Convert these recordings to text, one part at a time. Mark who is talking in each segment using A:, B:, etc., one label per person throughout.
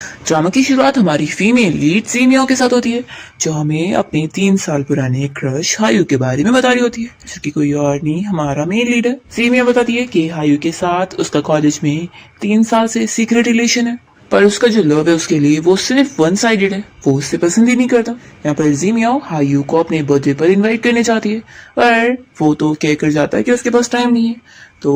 A: Drama की शुरुआत हमारी फीमेल लीड सीमियो के साथ होती है, जो हमें अपने 3 साल पुराने क्रश हायू के बारे में बता रही होती है, जो कि कोई और नहीं हमारा मेन लीड है। सीमियो बताती है कि हायू के साथ उसका कॉलेज में 3 साल से सीक्रेट रिलेशन है, पर उसका जो लव है उसके लिए वो सिर्फ वन साइडेड है, वो उससे पसंद ही नहीं करता। यहाँ पर जीमियाओ हायू को अपने बर्थडे पर इनवाइट करने चाहती है, पर वो तो कह कर जाता है कि उसके पास टाइम नहीं है। तो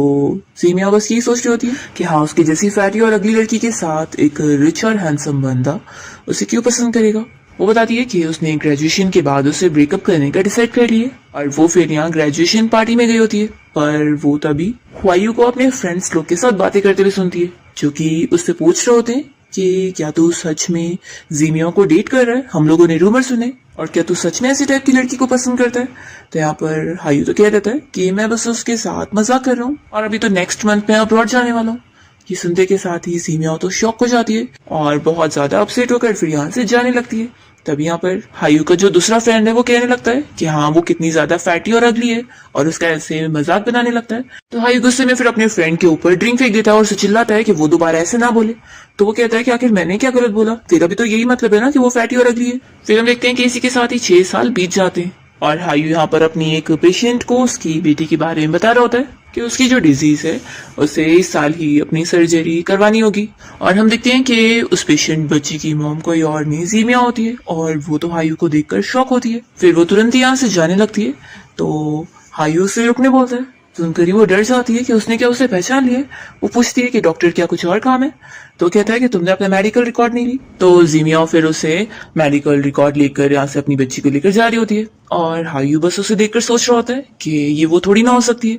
A: जीमियाओ बस यही सोच रही होती है कि हाँ, उसकी जैसी फैटी और अगली लड़की के साथ एक रिच और हैंडसम बंदा उसे क्यों पसंद करेगा। वो बताती है कि उसने ग्रेजुएशन के बाद उसे ब्रेकअप करने का डिसाइड कर लिया, और वो फिर यहाँ ग्रेजुएशन पार्टी में गई होती है, पर वो तभी हायू को अपने फ्रेंड्स लोग के साथ बातें करते हुए सुनती है, जो कि उससे पूछ रहे होते हैं कि क्या तू सच में जीमिया को डेट कर रहा है, हम लोगों ने रूमर सुने, और क्या तू सच में ऐसी टाइप की लड़की को पसंद करता है। तो यहाँ पर हायू तो कह देता है कि मैं बस उसके साथ मजाक कर रहा हूँ, और अभी तो नेक्स्ट मंथ में अब्रॉड जाने वाला हूँ। ये सुनते के साथ ही जीमिया तो शॉक हो जाती है और बहुत ज्यादा अपसेट होकर फिर यहाँ से जाने लगती है। तब यहाँ पर हायू का जो दूसरा फ्रेंड है वो कहने लगता है कि हाँ, वो कितनी ज्यादा फैटी और अगली है, और उसका ऐसे मजाक बनाने लगता है। तो हायू गुस्से में फिर अपने फ्रेंड के ऊपर ड्रिंक फेंक देता है और उसे चिल्लाता है कि वो दोबारा ऐसे ना बोले। तो वो कहता है कि आखिर मैंने क्या गलत बोला, तेरा भी तो यही मतलब है ना कि वो फैटी और अगली है। फिर हम देखते हैं कि इसी के साथ ही 6 साल बीत जाते हैं, और हायू यहाँ पर अपनी एक पेशेंट को उसकी बेटी के बारे में बता रहा होता है कि उसकी जो डिजीज है उसे इस साल ही अपनी सर्जरी करवानी होगी। और हम देखते हैं कि उस पेशेंट बच्ची की मॉम कोई और नहीं जीमिया होती है, और वो तो हायू को देखकर शॉक होती है। फिर वो तुरंत यहाँ से जाने लगती है, तो हायू उसे रुकने बोलता है। सुनकर ही वो डर जाती है कि उसने क्या उसे पहचान लिया। वो पूछती है कि डॉक्टर क्या कुछ और काम है। तो कहता है कि तुमने अपना मेडिकल रिकॉर्ड नहीं ली। तो जीमिया फिर उसे मेडिकल रिकॉर्ड लेकर यहाँ से अपनी बच्ची को लेकर जा रही होती है, और हायू बस उसे देखकर सोच रहा होता है कि ये वो थोड़ी ना हो सकती है।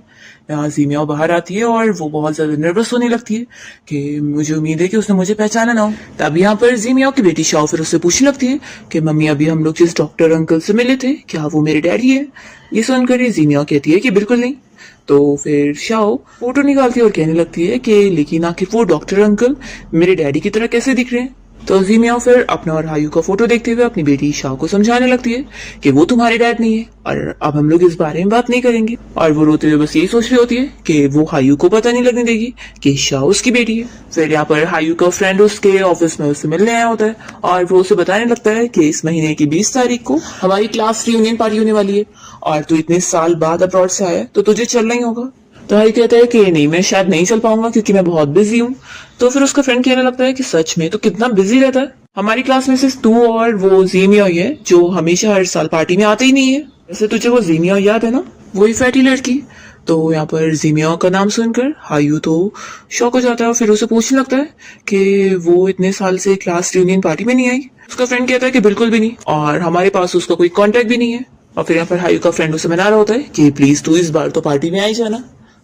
A: यहाँ जीमिया बाहर आती है और वो बहुत ज्यादा नर्वस होने लगती है कि मुझे उम्मीद है कि उसने मुझे पहचाना ना हो। तब यहाँ पर जीमिया की बेटी शाओ फिर उससे पूछने लगती है कि मम्मी, अभी हम लोग जिस डॉक्टर अंकल से मिले थे, क्या वो मेरे डैडी है। ये सुनकर जीमिया कहती है कि बिल्कुल नहीं। तो फिर शाओ फोटो निकालती है और कहने लगती है कि लेकिन आखिर वो डॉक्टर अंकल मेरे डैडी की तरह कैसे दिख रहे हैं। तो जीमिया फिर अपना और हायू का फोटो देखते हुए अपनी बेटी शाओ को समझाने लगती है कि वो तुम्हारे डैड नहीं है, और अब हम लोग इस बारे में बात नहीं करेंगे। और वो रोते हुए बस यही सोच रही होती है कि वो हायू को पता नहीं लगने देगी कि शाओ उसकी बेटी है। फिर यहाँ पर हायू का फ्रेंड उसके ऑफिस में उससे मिलने आया होता है, और वो उसे बताने लगता है कि इस महीने की 20 तारीख को हमारी क्लास रियूनियन पार्टी होने वाली है, और तू इतने साल बाद अब्रॉड से आया तो तुझे चलना ही होगा। तो हाई कहता है कि नहीं, मैं शायद नहीं चल पाऊंगा क्योंकि मैं बहुत बिजी हूँ। तो फिर उसका फ्रेंड कहने लगता है कि सच में तो कितना बिजी रहता है, हमारी क्लास में सिर्फ तू और वो जीमिया ही है जो हमेशा हर साल पार्टी में आते ही नहीं है। वैसे तुझे वो जीमिया याद है ना, वही फैटी लड़की। तो यहाँ पर जीमिया का नाम सुनकर हायू तो शॉक हो जाता है और फिर उसे पूछने लगता है कि वो इतने साल से क्लास रियूनियन पार्टी में नहीं आई। उसका फ्रेंड कहता है कि बिल्कुल भी नहीं, और हमारे पास उसका कोई कॉन्टेक्ट भी नहीं है। और फिर यहाँ पर हायू का फ्रेंड उसे मना रहा होता है कि प्लीज तू इस बार तो पार्टी में आई जाना,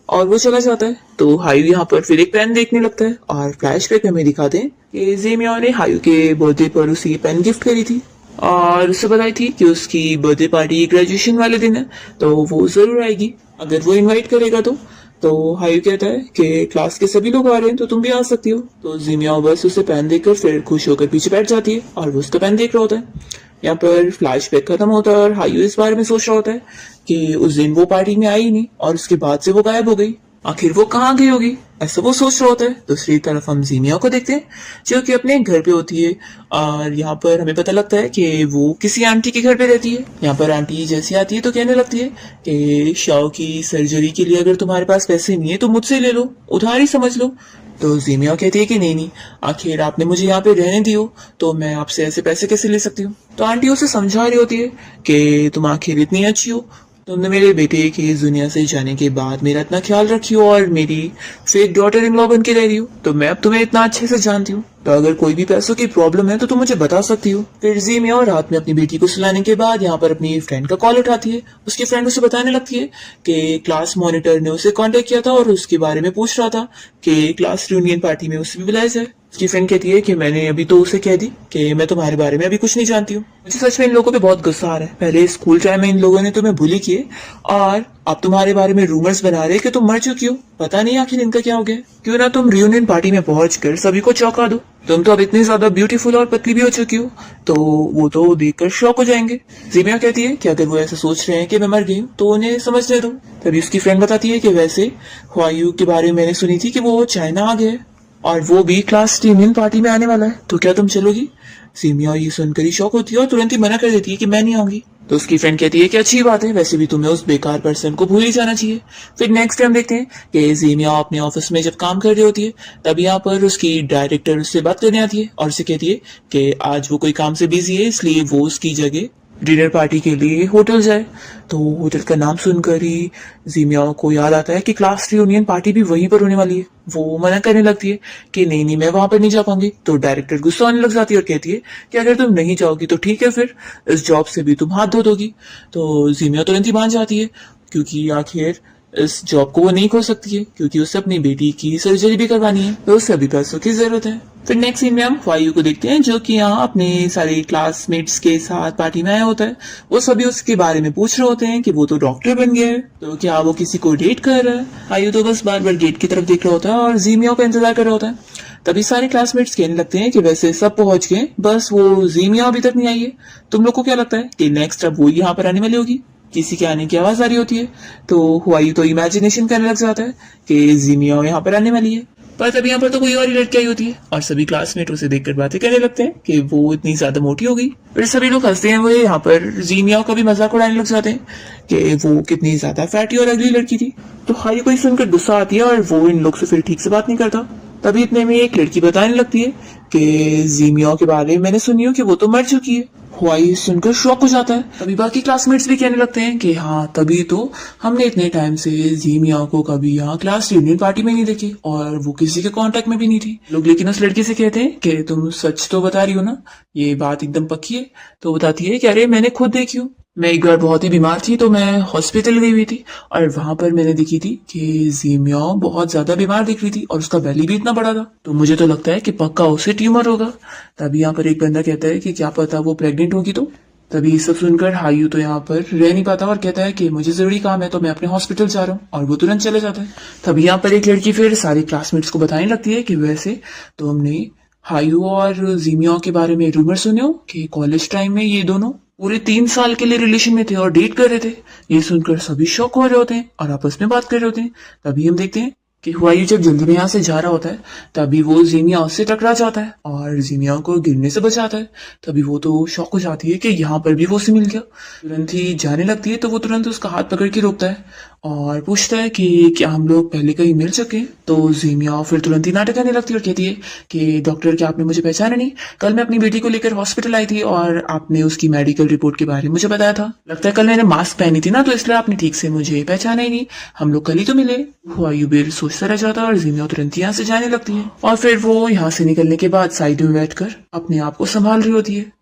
A: और वो चला जाता है। तो हायू यहाँ पर फिर एक पेन देखने लगता है, और फ्लैशबैक में हमें दिखाते हैं कि जीमिया ने हायू के बर्थडे पर उसे ये पेन गिफ्ट करी थी, और उससे बताई थी कि उसकी बर्थडे पार्टी ग्रेजुएशन वाले दिन है, तो वो जरूर आएगी अगर वो इनवाइट करेगा। तो हायू कहता है कि क्लास के सभी लोग आ रहे हैं तो तुम भी आ सकती हो। तो जीमिया बस उसे पेन देखकर फिर खुश होकर पीछे बैठ जाती है, और वो उसका पेन देख रहा होता है। यहाँ पर फ्लैशबैक खत्म होता है और हायू इस बारे में सोच रहा होता है कि उस दिन वो पार्टी में आई नहीं, और उसके बाद से वो गायब हो गई। आखिर वो कहाँ गई होगी, ऐसा वो सोच रहा होता है। दूसरी तरफ हम जीमिया को देखते हैं जो कि अपने घर पे होती है, और यहाँ पर हमें पता लगता है कि वो किसी आंटी के घर पे रहती है। यहाँ पर आंटी जैसी आती है तो कहने लगती है कि शाओ की सर्जरी के लिए अगर तुम्हारे पास पैसे नहीं है तो मुझसे ले लो, उधारी समझ लो। तो जीमिया कहती है कि नहीं, आखिर आपने मुझे यहाँ पे रहने दी हो तो मैं आपसे ऐसे पैसे कैसे ले सकती हूँ। तो आंटी उसे समझा रही होती है कि तुम आखिर इतनी अच्छी हो, तुमने मेरे बेटे के इस दुनिया से जाने के बाद मेरा इतना ख्याल रखी हो और मेरी फेक डॉटर इन लॉ बन के रह रही हो, तो मैं अब तुम्हें इतना अच्छे से जानती हूँ, तो अगर कोई भी पैसों की प्रॉब्लम है तो तुम मुझे बता सकती हो। फिर जीमिया रात में अपनी बेटी को सुलाने के बाद यहाँ पर अपनी फ्रेंड का कॉल उठाती है। उसकी फ्रेंड उसे बताने लगती है कि क्लास मॉनिटर ने उसे कांटेक्ट किया था और उसके बारे में पूछ रहा था कि क्लास रियूनियन पार्टी में उसे भी बुलाया जाए। उसकी फ्रेंड कहती है कि मैंने अभी तो उसे कह दी कि मैं तुम्हारे बारे में अभी कुछ नहीं जानती हूँ। मुझे सच में इन लोगों पे बहुत गुस्सा आ रहा है, पहले स्कूल टाइम में इन लोगों ने तुम्हें बुली किए और अब तुम्हारे बारे में रूमर्स बना रहे कि तुम मर चुकी हो। पता नहीं आखिर इनका क्या हो गया। क्यों ना तुम रियूनियन पार्टी में पहुंचकर सभी को चौंका दो। तुम तो अब इतनी ज्यादा ब्यूटीफुल और पतली भी हो चुकी हो, तो वो तो देखकर शॉक हो जाएंगे। जीमिया कहती है कि अगर वो ऐसा सोच रहे हैं कि मैं मर गई हूँ तो उन्हें समझने दो। तभी उसकी फ्रेंड बताती है कि वैसे ह्वायू के बारे में मैंने सुनी थी कि वो चाइना आ गया है। और वो भी क्लास रियूनियन पार्टी में आने वाला है, तो क्या तुम चलोगी? सीमिया ये सुनकर ही शॉक होती है और तुरंत ही मना कर देती है कि मैं नहीं आऊंगी। तो उसकी फ्रेंड कहती है कि अच्छी बात है, वैसे भी तुम्हें उस बेकार पर्सन को भूल ही जाना चाहिए। फिर नेक्स्ट टाइम देखते हैं कि जीमिया अपने ऑफिस में जब काम कर रही होती है, तब यहाँ पर उसकी डायरेक्टर उससे बात करने आती है और उसे कहती है कि आज वो कोई काम से बिजी है, इसलिए वो उसकी जगह डिनर पार्टी के लिए होटल जाए। तो होटल का नाम सुनकर ही जीमिया को याद आता है कि क्लास रियूनियन पार्टी भी वहीं पर होने वाली है। वो मना करने लगती है कि नहीं नहीं, मैं वहां पर नहीं जा पाऊंगी। तो डायरेक्टर गुस्सा आने लग जाती है और कहती है कि अगर तुम नहीं जाओगी तो ठीक है, फिर इस जॉब से भी तुम हाथ धो दोगी। तो जीमिया तुरंत ही मान जाती है, क्योंकि आखिर इस जॉब को वो नहीं खो सकती है, क्योंकि उसे अपनी बेटी की सर्जरी भी करवानी है, तो उसे अभी पैसों की जरूरत है। फिर नेक्स्ट सीन में हम वायु को देखते हैं, जो कि यहाँ अपने सारे क्लासमेट्स के साथ पार्टी में आया होता है। वो सभी उसके बारे में पूछ रहे होते हैं कि वो तो डॉक्टर बन गया है, तो क्या वो किसी को डेट कर रहा है। वायु तो बस बार बार गेट की तरफ देख रहा होता है और जीमिया का इंतजार कर रहा होता है। तभी सारे क्लासमेट्स कहने लगते हैं कि वैसे सब पहुंच गए, बस वो जीमिया अभी तक नहीं आई है। तुम लोग को क्या लगता है कि नेक्स्ट अब वो यहाँ पर आने वाली होगी? किसी के आने की आवाज आ रही होती है, तो हुआई तो इमेजिनेशन करने लग जाता है कि जीमिया यहाँ पर आने वाली है। पर तब यहाँ पर तो कोई और ही लड़की आई होती है और सभी क्लासमेट उसे देखकर बातें करने लगते हैं कि वो इतनी ज्यादा मोटी हो गई। फिर सभी लोग हंसते हैं, वो यहाँ पर जीमिया का भी मजाक उड़ाने लग जाते हैं कि वो कितनी ज्यादा फैटी और अगली लड़की थी। तो हाई को सुनकर गुस्सा आती है और वो इन लोग से फिर ठीक से बात नहीं करता। तभी इतने में एक लड़की बताने लगती है कि जीमिया के बारे में मैंने सुनी हो कि वो तो मर चुकी है। हुआई सुनकर शॉक हो जाता है। तभी बाकी क्लासमेट्स भी कहने लगते हैं कि हाँ, तभी तो हमने इतने टाइम से जीमिया को कभी यहाँ क्लास रियूनियन पार्टी में नहीं देखी और वो किसी के कांटेक्ट में भी नहीं थी। लोग लेकिन उस लड़की से कहते हैं कि तुम सच तो बता रही हो ना, ये बात एकदम पक्की है? तो बताती है कि अरे मैंने खुद देखी हूँ, मैं एक बार बहुत ही बीमार थी तो मैं हॉस्पिटल गई हुई थी और वहां पर मैंने देखी थी कि जीमिया बहुत ज्यादा बीमार दिख रही थी और उसका बेली भी इतना बड़ा था, तो मुझे तो लगता है कि पक्का उसे ट्यूमर होगा। तभी यहाँ पर एक बंदा कहता है कि क्या पता वो प्रेग्नेंट होगी। तो तभी ये सब सुनकर हायू तो यहाँ पर रह नहीं पाता और कहता है कि मुझे जरूरी काम है तो मैं अपने हॉस्पिटल जा रहा हूँ, और वो तुरंत चले जाता है। तभी यहाँ पर एक लड़की फिर सारे क्लासमेट्स को बताने लगती है कि वैसे तो हमने हायू और जीमिया के बारे में रूमर सुने हो कि कॉलेज टाइम में ये दोनों पूरे 3 साल के लिए रिलेशन में थे और डेट कर रहे थे। ये सुनकर सभी शॉक हो रहे होते हैं और आपस में बात कर रहे होते हैं। तभी हम देखते हैं कि हुआई जब जल्दी में यहाँ से जा रहा होता है, तभी वो जीमिया उससे टकरा जाता है और जीमिया को गिरने से बचाता है। तभी वो तो शॉक हो जाती है कि यहाँ पर भी वो उसे मिल गया। तुरंत ही जाने लगती है तो वो तुरंत उसका हाथ पकड़ के रोकता है और पूछता है कि क्या हम लोग पहले कहीं मिल चुके? तो जीमिया फिर तुरंत ही नाटक करने लगती है और कहती है कि डॉक्टर, क्या आपने मुझे पहचाना नहीं? कल मैं अपनी बेटी को लेकर हॉस्पिटल आई थी और आपने उसकी मेडिकल रिपोर्ट के बारे में मुझे बताया था। लगता है कल मैंने मास्क पहनी थी ना, तो इसलिए आपने ठीक से मुझे पहचाना ही नहीं। हम लोग कल ही तो मिले। हुआयूबेर सोचता रह जाता है और जीमिया तुरंत यहाँ से जाने लगती है और फिर वो यहाँ से निकलने के बाद साइड में बैठकर अपने आप को संभाल रही होती है।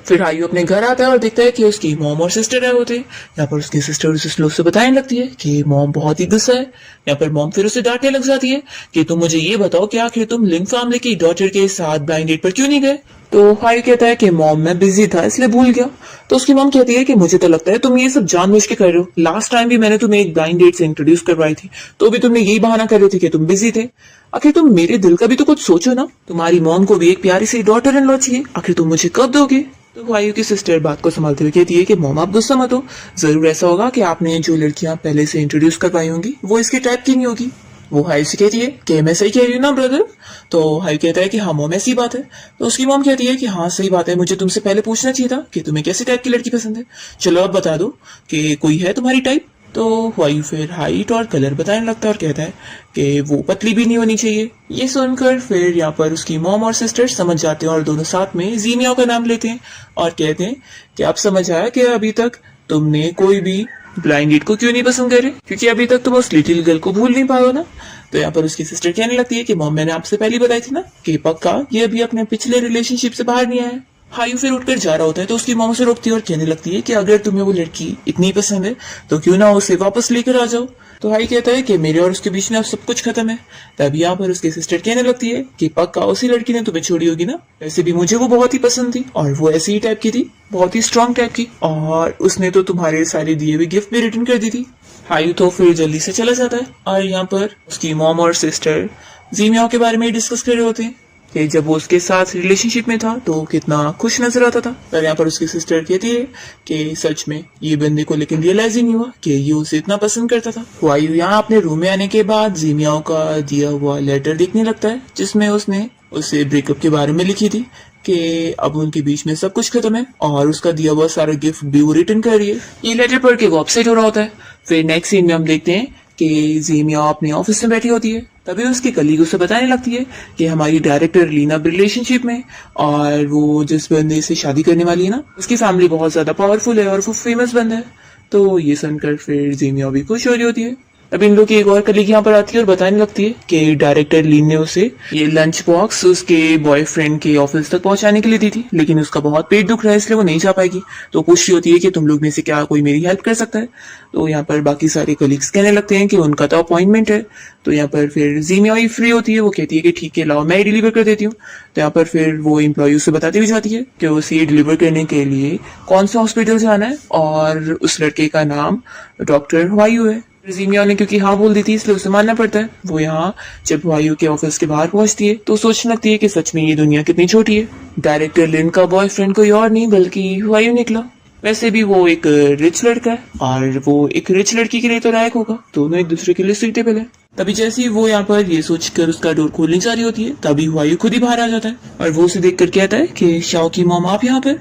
A: फिर आयु अपने घर आता है और देखता है कि उसकी मॉम और सिस्टर आए होते हैं। यहाँ पर उसकी सिस्टर उसे स्लो से बताने लगती है कि मॉम बहुत ही गुस्सा है। यहाँ पर मॉम फिर उसे डांटने लग जाती है कि तुम मुझे ये बताओ कि आखिर तुम लिंग फैमिली की डॉटर के साथ ब्लाइंड डेट पर क्यों नहीं गए? तो हाई कहता है कि मॉम मैं बिजी था इसलिए भूल गया। तो उसकी मॉम कहती है कि मुझे तो लगता है तुम ये सब जानबूझ के कर रहे हो। लास्ट टाइम भी मैंने तुम्हें एक ब्लाइंड डेट से इंट्रोड्यूस करवाई थी, तो भी तुमने यही बहाना कर रहे थे कि तुम बिजी थे। आखिर तुम मेरे दिल का भी तो कुछ सोचो ना, तुम्हारी मॉम को भी एक प्यारी सी डॉटर इन लॉ चाहिए, आखिर तुम मुझे कब दोगे? तो वायु की सिस्टर बात को संभालते हुए कहती है कि मॉम आप गुस्सा मत हो, जरूर ऐसा होगा कि आपने जो लड़कियां पहले से इंट्रोड्यूस करवाई होंगी वो इसके टाइप की नहीं होगी। वो हाई से कहती है कि मैं सही कह रही हूँ ना ब्रदर? तो हाई कहता है कि हाँ मॉम ऐसी बात है। तो उसकी मॉम कहती है कि हाँ सही बात है, मुझे तुमसे पहले पूछना चाहिए था कि तुम्हें कैसे टाइप की लड़की पसंद है। चलो अब बता दो कि कोई है तुम्हारी टाइप? तो वायु फिर हाइट और कलर बताने लगता है और कहता है कि वो पतली भी नहीं होनी चाहिए। ये सुनकर फिर यहाँ पर उसकी मॉम और सिस्टर समझ जाते हैं और दोनों साथ में जीमिया का नाम लेते हैं और कहते हैं कि आप समझ आया कि अभी तक तुमने कोई भी ब्लाइंड डेट को क्यों नहीं पसंद करे, क्योंकि अभी तक तुम उस लिटिल गर्ल को भूल नहीं पाए हो ना। तो यहाँ पर उसकी सिस्टर कहने लगती है कि मॉम मैंने आपसे पहले बताई थी ना कि पक्का ये अभी अपने पिछले रिलेशनशिप से बाहर नहीं आया। हायू फिर उठकर जा रहा होता है तो उसकी मॉम से रोकती है और कहने लगती है कि अगर तुम्हें वो लड़की इतनी पसंद है तो क्यों ना उसे वापस लेकर आ जाओ। तो हाई कहता है कि मेरे और उसके बीच में अब सब कुछ खत्म है। तभी यहाँ पर उसकी सिस्टर कहने लगती है कि पक्का उसी लड़की ने तुम्हें छोड़ी होगी ना, वैसे भी मुझे वो बहुत ही पसंद थी और वो ऐसी ही टाइप की थी, बहुत ही स्ट्रॉन्ग टाइप की, और उसने तो तुम्हारे सारे दिए हुए गिफ्ट भी रिटर्न कर दी थी। हायू तो फिर जल्दी से चला जाता है और यहाँ पर उसकी मॉम और सिस्टर जीमिया के बारे में डिस्कस कर रहे होते हैं कि जब वो उसके साथ रिलेशनशिप में था तो कितना खुश नजर आता था। पर यहाँ पर उसकी सिस्टर कहती है कि सच में ये बंदे को लेकिन रियलाइज ही नहीं हुआ कि ये उसे इतना पसंद करता था। वायु यहाँ अपने रूम में आने के बाद जीमियाओ का दिया हुआ लेटर देखने लगता है, जिसमें उसने उसे ब्रेकअप के बारे में लिखी थी कि अब उनके बीच में सब कुछ खत्म है और उसका दिया हुआ सारा गिफ्ट भी वो रिटर्न कर रही है। ये लेटर पढ़ के वो अपसेट हो रहा होता है। फिर नेक्स्ट सीन में हम देखते हैं कि जीमिया अपने ऑफिस में बैठी होती है। तभी उसकी कलीग उसे बताने लगती है कि हमारी डायरेक्टर लीना रिलेशनशिप में, और वो जिस बंदे से शादी करने वाली है ना, उसकी फैमिली बहुत ज्यादा पावरफुल है और वो फेमस बंदा है। तो ये सुनकर फिर जीमिया भी खुश हो रही होती है। अब इन लोग की एक और कलीग यहाँ पर आती है और बताने लगती है कि डायरेक्टर लीन ने उसे ये लंच बॉक्स उसके बॉयफ्रेंड के ऑफिस तक पहुंचाने के लिए दी थी, लेकिन उसका बहुत पेट दुख रहा है इसलिए वो नहीं जा पाएगी। तो पूछ रही होती है कि तुम लोग में से क्या कोई मेरी हेल्प कर सकता है। तो यहाँ पर बाकी सारे कलीग्स कहने लगते हैं कि उनका तो अपॉइंटमेंट है। तो यहाँ पर फिर जीमिया ही फ्री होती है, वो कहती है कि ठीक है लाओ मैं ही डिलीवर कर देती हूँ। तो यहाँ पर फिर वो एम्प्लॉय उसे बताती भी जाती है कि उसे डिलीवर करने के लिए कौन सा हॉस्पिटल जाना है, और उस लड़के का नाम डॉक्टर वायु है। जीमिया ने क्योंकि हाँ बोल दी थी इसलिए उसे मानना पड़ता है। वो यहाँ जब वायु के ऑफिस के बाहर पहुंचती है तो सोचने लगती है कि सच में ये दुनिया कितनी छोटी है। डायरेक्टर लिन का बॉयफ्रेंड कोई और नहीं बल्कि वायु निकला। वैसे भी वो एक रिच लड़का है और वो एक रिच लड़की के लिए तो लायक होगा, दोनों एक दूसरे के लिए सूटेबल है। तभी जैसे ही वो यहाँ पर ये सोचकर उसका डोर खोलने जा रही होती है तभी वायु खुद ही बाहर आ जाता है और वो उसे देखकर कहता है कि शाओ की मॉम आप यहाँ पर।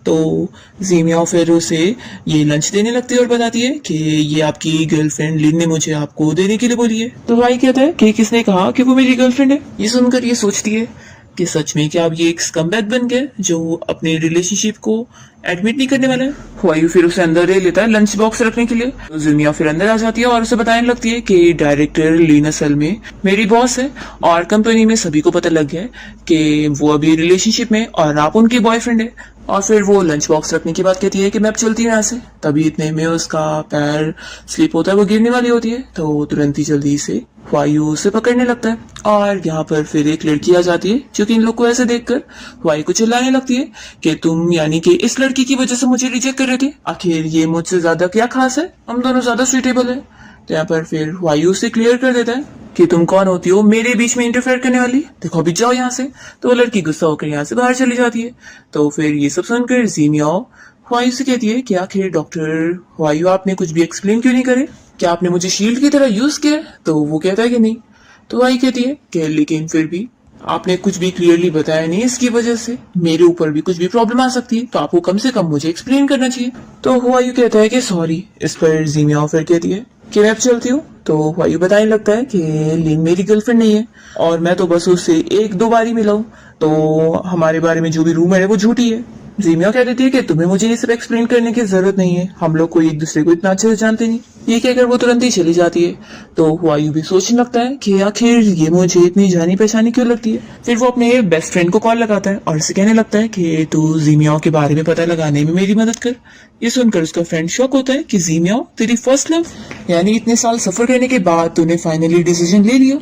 A: तो जीमिया फिर उसे ये लंच देने लगती है और बताती है कि ये आपकी गर्लफ्रेंड लिन ने मुझे आपको देने के लिए बोली है। तो वायु कहता है कि किसने कहा कि वो मेरी गर्लफ्रेंड है। ये सुनकर ये सोचती है कि सच में क्या अब ये एक स्कमबैग बन गया जो अपने रिलेशनशिप को एडमिट नहीं करने वाला है। वायु फिर उसे अंदर ले लेता है लंच बॉक्स रखने के लिए। तो जीमिया फिर अंदर आ जाती है और उसे बताने लगती है कि डायरेक्टर लीन असल में मेरी बॉस है और कंपनी में सभी को पता लग गया है कि वो अभी रिलेशनशिप में और आप उनके बॉयफ्रेंड है। और फिर वो लंच बॉक्स रखने के बाद कहती है कि मैं अब चलती हूँ यहाँ से। तभी इतने में उसका पैर स्लिप होता है, वो गिरने वाली होती है। तो तुरंत ही जल्दी से वायु उसे पकड़ने लगता है और यहाँ पर फिर एक लड़की आ जाती है जो कि इन लोग को ऐसे देखकर वायु को चिल्लाने लगती है कि तुम यानी कि इस लड़की की वजह से मुझे रिजेक्ट कर रहे थे, आखिर ये मुझसे ज्यादा क्या खास है, हम दोनों ज्यादा सुटेबल है। तो यहाँ पर फिर वायु से क्लियर कर देता है कि तुम कौन होती हो मेरे बीच में इंटरफेयर करने वाली, देखो अभी जाओ यहाँ से। तो वो लड़की गुस्सा होकर यहाँ से बाहर चली जाती है। तो फिर ये सब सुनकर जीमिया वायु से कहती है कि आखिर डॉक्टर वायु आपने कुछ भी एक्सप्लेन क्यों नहीं करे, क्या आपने मुझे शील्ड की तरह यूज किया? तो वो कहता है कि नहीं। तो वायु कहती है कि लेकिन फिर भी आपने कुछ भी क्लियरली बताया नहीं, इसकी वजह से मेरे ऊपर भी कुछ भी प्रॉब्लम आ सकती है, तो आपको कम से कम मुझे एक्सप्लेन करना चाहिए। तो वायु कहता है कि सॉरी। इस पर जीमिया फिर कहती है कि मैं अब चलती हूँ। तो वायु बताने लगता है कि लिन मेरी गर्लफ्रेंड नहीं है और मैं तो बस उससे एक दो बार ही मिला हूँ, तो हमारे बारे में जो भी रूमर है वो झूठी है। जीमिया कह देती है कि तुम्हें मुझे ये सब एक्सप्लेन करने की जरूरत नहीं है, हम लोग कोई एक दूसरे को इतना अच्छे से जानते नहीं। ये कहकर वो तुरंत ही चली जाती है। तो वायु भी सोचने लगता है कि आखिर ये मुझे इतनी जानी पहचानी क्यों लगती है। फिर वो अपने बेस्ट फ्रेंड को कॉल लगाता है और उसे कहने लगता है कि तू जीमिया के बारे में पता लगाने में मेरी मदद कर। ये सुनकर उसका फ्रेंड शॉक होता है कि जीमिया तेरी फर्स्ट लव, यानी इतने साल सफर करने के बाद तूने फाइनली डिसीजन ले लिया।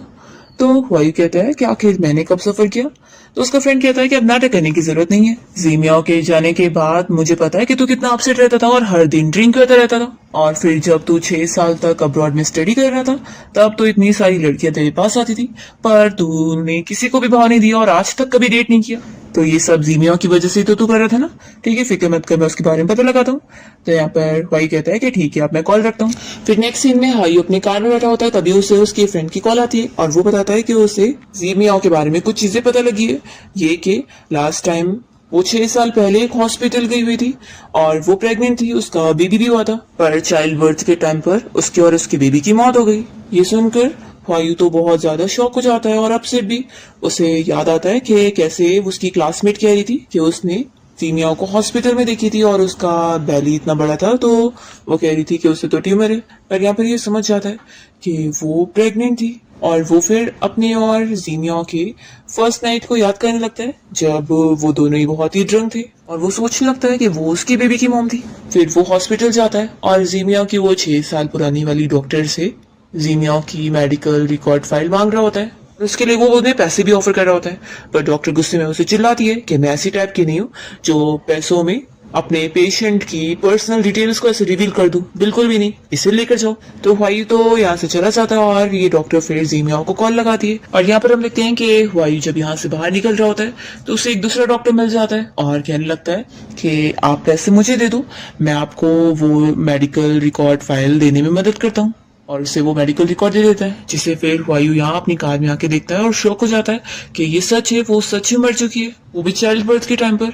A: तो वायु कहता है कि आखिर मैंने कब सफर किया। तो उसका फ्रेंड कहता है कि अब नाटक करने की जरूरत नहीं है, जीमिया के जाने के बाद मुझे पता है कि तू कितना अपसेट रहता था और हर दिन ड्रिंक करता रहता था, और फिर जब तू 6 साल तक अब्रॉड में स्टडी कर रहा था तब तो इतनी सारी लड़कियां तेरे पास आती थी, पर तूने किसी को भी भाव नहीं दिया और आज तक कभी डेट नहीं किया। तो ये सब जीमिया की वजह से तो तू कर रहा था ना, ठीक है फिक्र मत कर, मैं उसके बारे में पता लगाता हूँ। तो यहाँ पर वाई कहता है कि ठीक है अब मैं कॉल रखता हूँ। फिर नेक्स्ट सीन में हाई अपने कार में बैठा होता है, तभी उसे उसकी फ्रेंड की कॉल आती है और वो बताता है कि उसे जीमिया के बारे में कुछ चीजें पता लगी है। ये कि लास्ट टाइम वो 6 साल पहले एक हॉस्पिटल गई हुई थी और वो प्रेग्नेंट थी, उसका बेबी भी हुआ था, पर चाइल्ड बर्थ के टाइम पर उसके और उसके बेबी की मौत हो गई। ये सुनकर वायु तो बहुत ज्यादा शॉक हो जाता है और अपसेट भी। उसे याद आता है कि कैसे उसकी क्लासमेट कह रही थी कि उसने जीमिया को हॉस्पिटल में देखी थी और उसका बैली इतना बड़ा था, तो वो कह रही थी कि उसे तो ट्यूमर है। पर यहाँ पर ये समझ जाता है कि वो प्रेग्नेंट थी और वो फिर अपने और जीमिया के फर्स्ट नाइट को याद करने लगता है जब वो दोनों ही बहुत ही ड्रंक थे, और वो सोचने लगता है कि वो उसकी बेबी की मॉम थी। फिर वो हॉस्पिटल जाता है और जीमिया की वो 6 साल पुरानी वाली डॉक्टर से जीमिया की मेडिकल रिकॉर्ड फाइल मांग रहा होता है। उसके लिए वो उन्हें पैसे भी ऑफर कर रहा होता है, पर डॉक्टर गुस्से में उसे चिल्लाती है कि मैं ऐसी टाइप की नहीं हूँ जो पैसों में अपने पेशेंट की पर्सनल डिटेल्स को ऐसे रिवील कर दूं, बिल्कुल भी नहीं, इसे लेकर जाओ। तो हुआई तो यहाँ से चला जाता है और ये डॉक्टर फिर जीमियाओ को कॉल लगाती है और यहाँ पर हम देखते हैं कि हुआई जब यहाँ से बाहर निकल रहा होता है तो उसे एक दूसरा डॉक्टर मिल जाता है और कहने लगता है कि आप पैसे मुझे दे दो, मैं आपको वो मेडिकल रिकॉर्ड फाइल देने में मदद करता हूँ। और उसे वो मेडिकल रिकॉर्ड दे देता है, जिसे फिर हुआयू यहाँ अपनी कार में आके देखता है और शॉक हो जाता है कि ये सच है, वो सच ही मर चुकी है, वो भी चाइल्ड बर्थ के टाइम पर।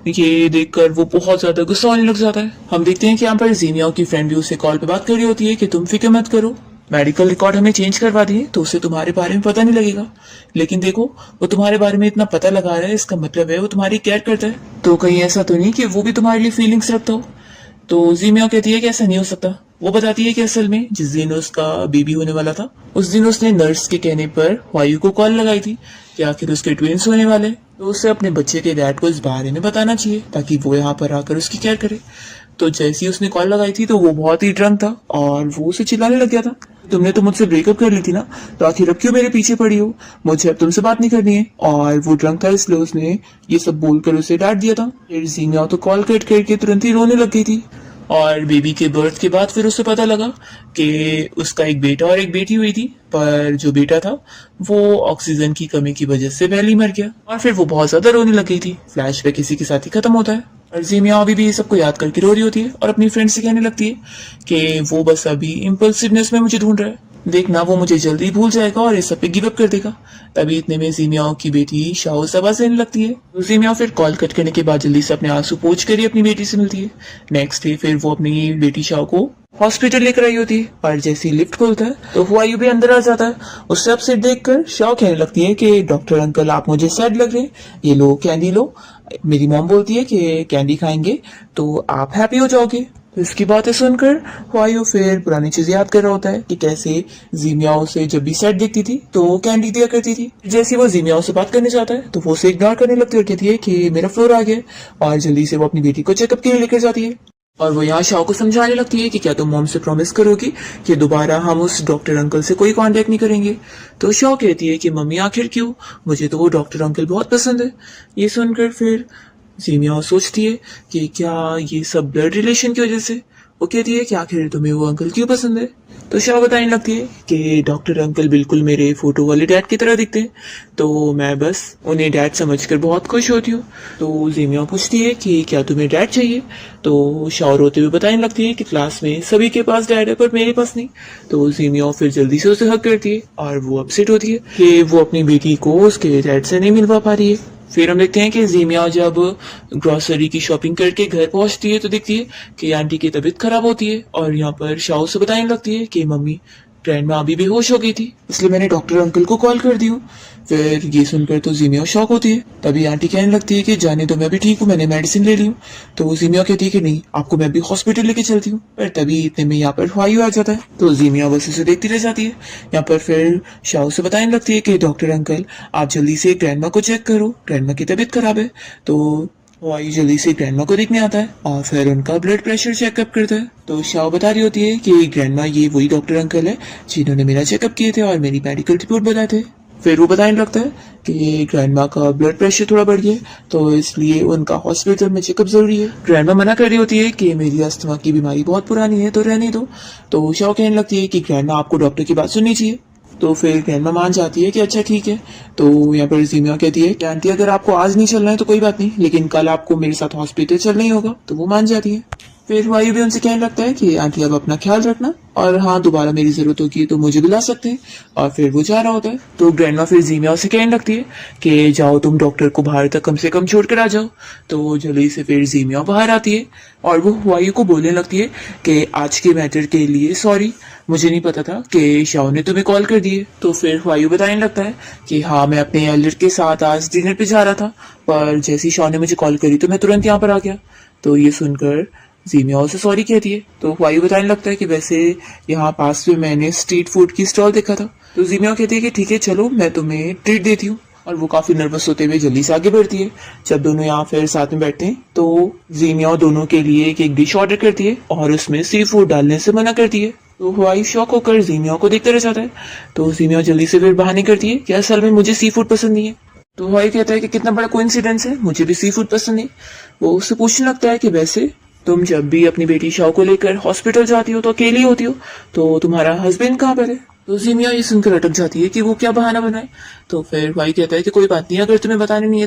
A: ये देखकर वो बहुत ज्यादा गुस्सा होने लग जाता है। हम देखते हैं कि यहाँ पर जीमियाओ की फ्रेंड भी उसे कॉल पे बात कर रही होती है कि तुम फिक्र मत करो, मेडिकल रिकॉर्ड हमने चेंज करवा दिए तो उसे तुम्हारे बारे में पता नहीं लगेगा, लेकिन देखो वो तुम्हारे बारे में इतना पता लगा रहा है, इसका मतलब है वो तुम्हारी केयर करता है, तो कहीं ऐसा तो नहीं कि वो भी तुम्हारे लिए फीलिंग्स रखता हो। तो जीमिया कहती है कि ऐसा नहीं हो सकता। वो बताती है कि असल में जिस दिन उसका बेबी होने वाला था उस दिन उसने नर्स के कहने पर हुआयू को कॉल लगाई थी कि आखिर उसके ट्विंस होने वाले, तो उसे अपने बच्चे के डैड को इस बारे में बताना चाहिए ताकि वो यहाँ पर आकर उसकी केयर करे। तो जैसे ही उसने कॉल लगाई थी तो वो बहुत ही ड्रंक था और वो उसे चिल्लाने लग गया था, तुमने तो मुझसे ब्रेकअप कर ली थी ना, तो आखिर अब क्यों मेरे पीछे पड़ी हो, मुझे अब तुमसे बात नहीं करनी है। और वो ड्रंक था इसलिए उसने ये सब बोलकर उसे डांट दिया था। फिर जीमिया तो कॉल कट करके तुरंत ही रोने लग गई थी और बेबी के बर्थ के बाद फिर उसे पता लगा कि उसका एक बेटा और एक बेटी हुई थी, पर जो बेटा था वो ऑक्सीजन की कमी की वजह से पहले ही मर गया और फिर वो बहुत ज्यादा रोने लग गई थी। फ्लैशबैक इसी के साथ ही खत्म होता है और जीमिया अभी भी ये सबको याद करके रो रही होती है और अपनी फ्रेंड से कहने लगती है कि वो बस अभी इम्पल्सिवनेस में मुझे ढूंढ रहा है, देखना वो मुझे जल्दी भूल जाएगा और इस सब पे गिव अप कर देगा। तभी इतने में जीमियाओ की बेटी शाओ से आवाज देने लगती है। तो जीमियाओ फिर कॉल कट करने के बाद जल्दी से अपने आंसू पोंछ कर ही अपनी बेटी से मिलती है। नेक्स्ट डे फिर वो अपनी बेटी शाओ को हॉस्पिटल लेकर आई होती है और जैसे ही लिफ्ट खोलता है तो हुआयू भी अंदर आ जाता है। उससे अपसेट देखकर शाओ कहने लगती है कि डॉक्टर अंकल आप मुझे सैड लग रहे हैं, ये लो कैंडी लो। मेरी मॉम बोलती है कि कैंडी खाएंगे तो आप हैप्पी हो जाओगे। तो इसकी बातें सुनकर हुआयू फिर पुरानी चीजें याद कर रहा होता है कि कैसे जीमियाओ से जब भी सैड दिखती थी तो वो कैंडी दिया करती थी। जैसे वो जीमियाओ से बात करने जाता है तो वो उसे इग्नोर करने लगती है और कहती है कि मेरा फ्लोर आ गया और जल्दी से वो अपनी बेटी को चेकअप के लिए लेकर जाती है। और वो यहाँ शाओ को समझाने लगती है कि क्या तुम मॉम से प्रॉमिस करोगी कि दोबारा हम उस डॉक्टर अंकल से कोई कांटेक्ट नहीं करेंगे। तो शाओ कहती है कि मम्मी आखिर क्यों, मुझे तो वो डॉक्टर अंकल बहुत पसंद है। ये सुनकर फिर जीमिया सोचती है कि क्या ये सब ब्लड रिलेशन की वजह से। वो कहती है कि आखिर तुम्हें वो अंकल क्यों पसंद है। तो शाह बताने लगती है कि डॉक्टर अंकल बिल्कुल मेरे फोटो वाले डैड की तरह दिखते हैं, तो मैं बस उन्हें डैड समझकर बहुत खुश होती हूँ। तो जीमिया पूछती है कि क्या तुम्हें डैड चाहिए। तो शाह रोते हुए बताने लगती है कि क्लास में सभी के पास डैड है पर मेरे पास नहीं। तो जीमिया फिर जल्दी से उसे हक करती है और वो अपसेट होती है कि वो अपनी बेटी को उसके डैड से नहीं मिलवा पा रही है। फिर हम देखते हैं कि जीमिया जब ग्रोसरी की शॉपिंग करके घर पहुंचती है तो देखती है कि आंटी की तबीयत खराब होती है और यहाँ पर शाओ से बताने लगती है कि मम्मी ग्रैंडमा अभी बेहोश हो गई थी, इसलिए मैंने डॉक्टर अंकल को कॉल कर दी हूँ। फिर ये सुनकर तो जीमिया शॉक होती है। तभी आंटी कहने लगती है कि जाने तो मैं भी ठीक हूँ, मैंने मेडिसिन ले ली हूँ। तो जीमिया कहती है कि नहीं आपको मैं भी हॉस्पिटल लेके चलती हूँ। पर तभी इतने में यहाँ पर हुआयू आ जाता है तो जीमिया बस उसे देखती रह जाती है। यहाँ पर फिर शाओ से बताने लगती है कि डॉक्टर अंकल आप जल्दी से ग्रैंडमा को चेक करो, ग्रैंडमा की तबीयत खराब है। तो हुआयू जल्दी से ग्रैंडमा को देखने आता है और फिर उनका ब्लड प्रेशर चेकअप करता है। तो शाओ बता रही होती है कि ग्रैंडमा ये वही डॉक्टर अंकल है जिन्होंने मेरा चेकअप किए थे और मेरी मेडिकल रिपोर्ट बताए थे। फिर वो बताने लगता है कि ग्रैंडमा का ब्लड प्रेशर थोड़ा बढ़ गया तो इसलिए उनका हॉस्पिटल में चेकअप जरूरी है। ग्रैंडमा मना कर रही होती है कि मेरी अस्थमा की बीमारी बहुत पुरानी है तो रहने दो। तो शाओ कहने लगती है कि ग्रैंडमा आपको डॉक्टर की बात सुननी चाहिए। तो फिर ग्रैंडमा मान जाती है कि अच्छा ठीक है। तो यहाँ पर जीमिया कहती है कि आंटी अगर आपको आज नहीं चलना है तो कोई बात नहीं, लेकिन कल आपको मेरे साथ हॉस्पिटल चलना ही होगा। तो वो मान जाती है। फिर हुआयू भी उनसे कहने लगता है कि आंटी अब अपना ख्याल रखना और हाँ दोबारा मेरी जरूरत होगी तो मुझे बुला सकते हैं। और फिर वो जा रहा होता है। तो ग्रैंडमा फिर जीमिया से कहने लगती है कि जाओ तुम डॉक्टर को बाहर तक कम से कम छोड़ कर आ जाओ। तो जल्दी से फिर जीमिया बाहर आती है और वो हुआयू को बोलने लगती है कि आज के मैटर के लिए सॉरी, मुझे नहीं पता था कि शाओ ने तुम्हें कॉल कर दिए। तो फिर हुआयू बताने लगता है कि हाँ मैं अपने एल्डर के साथ आज डिनर पे जा रहा था पर जैसे ही शाओ ने मुझे कॉल करी तो मैं तुरंत यहाँ पर आ गया। तो ये सुनकर जीमिया से सॉरी कहती है। तो हुआयू बताने लगता है कि वैसे यहाँ पास में मैंने स्ट्रीट फूड की स्टॉल देखा था। तो जीमिया कहती है कि ठीक है चलो मैं तुम्हें ट्रीट देती हूँ। और वो काफी नर्वस होते हुए जल्दी से आगे बढ़ती है। जब दोनों यहाँ फिर साथ में बैठते हैं तो जीमिया दोनों के लिए एक डिश ऑर्डर करती है और उसमें सी फूड डालने से मना करती है। तो हुआयू शॉक होकर जीमिया को देखते रह जाता है। तो जीमिया जल्दी से फिर बहाने करती है कि असल में मुझे सी फूड पसंद नहीं है। तो भाई कहता है कि कितना बड़ा कोइंसिडेंस है, मुझे भी सी फूड पसंद नहीं। वो उससे पूछने लगता है कि वैसे तुम जब भी अपनी बेटी शाओ को लेकर हॉस्पिटल जाती हो तो अकेली होती हो, तो तुम्हारा हस्बैंड कहाँ पर है? तो जीमिया ये सुनकर अटक जाती है कि वो क्या बहाना बनाए। तो फिर भाई कहता है कि कोई बात नहीं, अगर तुम्हें बताने नहीं है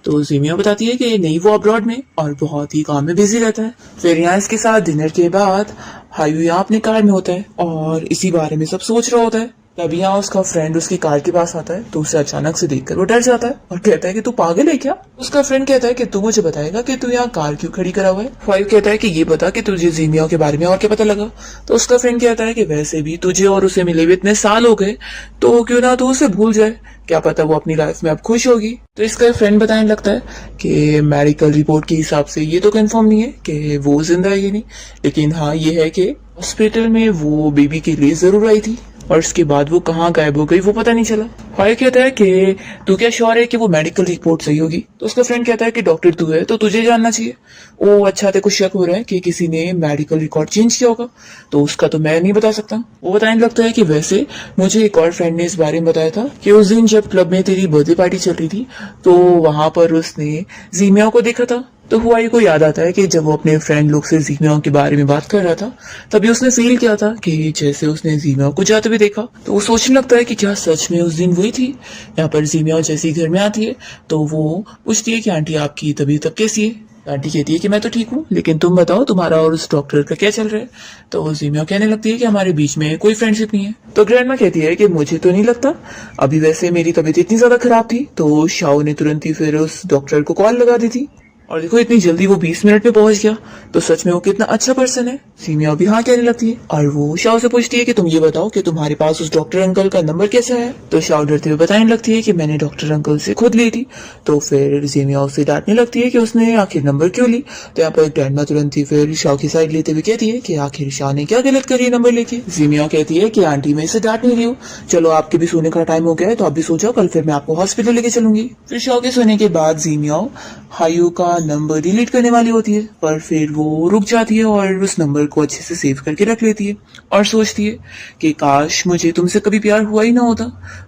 A: तो जीमिया बताती है कि नहीं, वो अब्रॉड में और बहुत ही काम में बिजी रहता है। फिर यहाँ इसके साथ डिनर के बाद हायू यहाँ अपने कार में होता है और इसी बारे में सब सोच रहा होता है। तभी यहाँ उसका फ्रेंड उसकी कार के पास आता है, तो उसे अचानक से देखकर वो डर जाता है और कहता है कि तू पागल है क्या? उसका फ्रेंड कहता है कि तू मुझे बताएगा कि तू यहाँ कार क्यों खड़ी करा हुआ है। फाइव कहता है कि ये बता कि तुझे जीमिया के बारे में और क्या पता लगा। तो उसका फ्रेंड कहता है कि वैसे भी तुझे और उसे मिले हुए इतने साल हो गए, तो क्यों ना तू उसे भूल जाए, क्या पता वो अपनी लाइफ में अब खुश होगी। तो इसका फ्रेंड बताने लगता है कि मेडिकल रिपोर्ट के हिसाब से ये तो कंफर्म नहीं है कि वो जिंदा है या नहीं, लेकिन हाँ ये है कि हॉस्पिटल में वो बेबी के लिए जरूर आई थी और उसके बाद वो कहाँ गायब हो गई वो पता नहीं चला। फायर कहता है कि तू क्या श्योर है कि वो मेडिकल रिपोर्ट सही होगी? तो उसका फ्रेंड कहता है कि डॉक्टर तू है तो तुझे जानना चाहिए। ओ अच्छा, तेरे को शक हो रहा है कि किसी ने मेडिकल रिकॉर्ड चेंज किया होगा, तो उसका तो मैं नहीं बता सकता। वो बताने लगता है कि वैसे मुझे एक और फ्रेंड ने इस बारे में बताया था कि उस दिन जब क्लब में तेरी बर्थडे पार्टी चल रही थी तो वहां पर उसने जीमिया को देखा था। तो हुआई को याद आता है कि जब वो अपने फ्रेंड लोग से जीमिया के बारे में बात कर रहा था तभी उसने फील किया था कि जैसे उसने जीमिया को जाते हुए देखा। तो वो सोचने लगता है कि क्या सच में उस दिन वही थी। यहाँ पर जीमिया जैसे घर में आती है तो वो पूछती है कि आंटी आपकी तबीयत अब कैसी है? आंटी कहती है कि मैं तो ठीक हूँ, लेकिन तुम बताओ तुम्हारा और उस डॉक्टर का क्या चल रहा है? तो जीमिया कहने लगती है कि हमारे बीच में कोई फ्रेंडशिप नहीं है। तो ग्रैंडमा कहती है कि मुझे तो नहीं लगता, अभी वैसे मेरी तबीयत इतनी ज्यादा खराब थी तो शाओ ने तुरंत ही फिर उस डॉक्टर को कॉल लगा दी थी और देखो इतनी जल्दी वो 20 मिनट में पहुंच गया, तो सच में वो कितना अच्छा पर्सन है। सीमिया भी हाँ कहने लगती है और वो शाओ से पूछती है कि तुम ये बताओ कि तुम्हारे पास उस डॉक्टर अंकल का नंबर कैसा है? तो शाओ डरते हुए बताने लगती है कि मैंने डॉक्टर अंकल से खुद ली थी। तो फिर सीमिया उसे डांटने लगती है कि उसने आखिर नंबर क्यों ली। तो यहाँ पर ग्रैंडमा तुरंत ही फिर शाओ की साइड लेते हुए कहती है कि आखिर शाओ ने क्या गलत करी नंबर लेके। सीमिया कहती है कि आंटी मैं इसे डांट नहीं रही हूँ, चलो आपके भी सोने का टाइम हो गया है तो आप भी सो जाओ, कल फिर मैं आपको हॉस्पिटल लेके चलूंगी। फिर शाओ के सोने के बाद सीमिया हायू का नंबर डिलीट करने वाली होती है, पर फिर वो रुक जाती है और उस नंबर को अच्छे से सेव करके रख लेती है और सोचती है कि काश मुझे तुमसे कभी प्यार हुआ ही ना होता।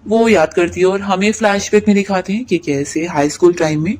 A: वो याद करती है और हमें फ्लैशबैक में दिखाते हैं कि कैसे हाई स्कूल टाइम में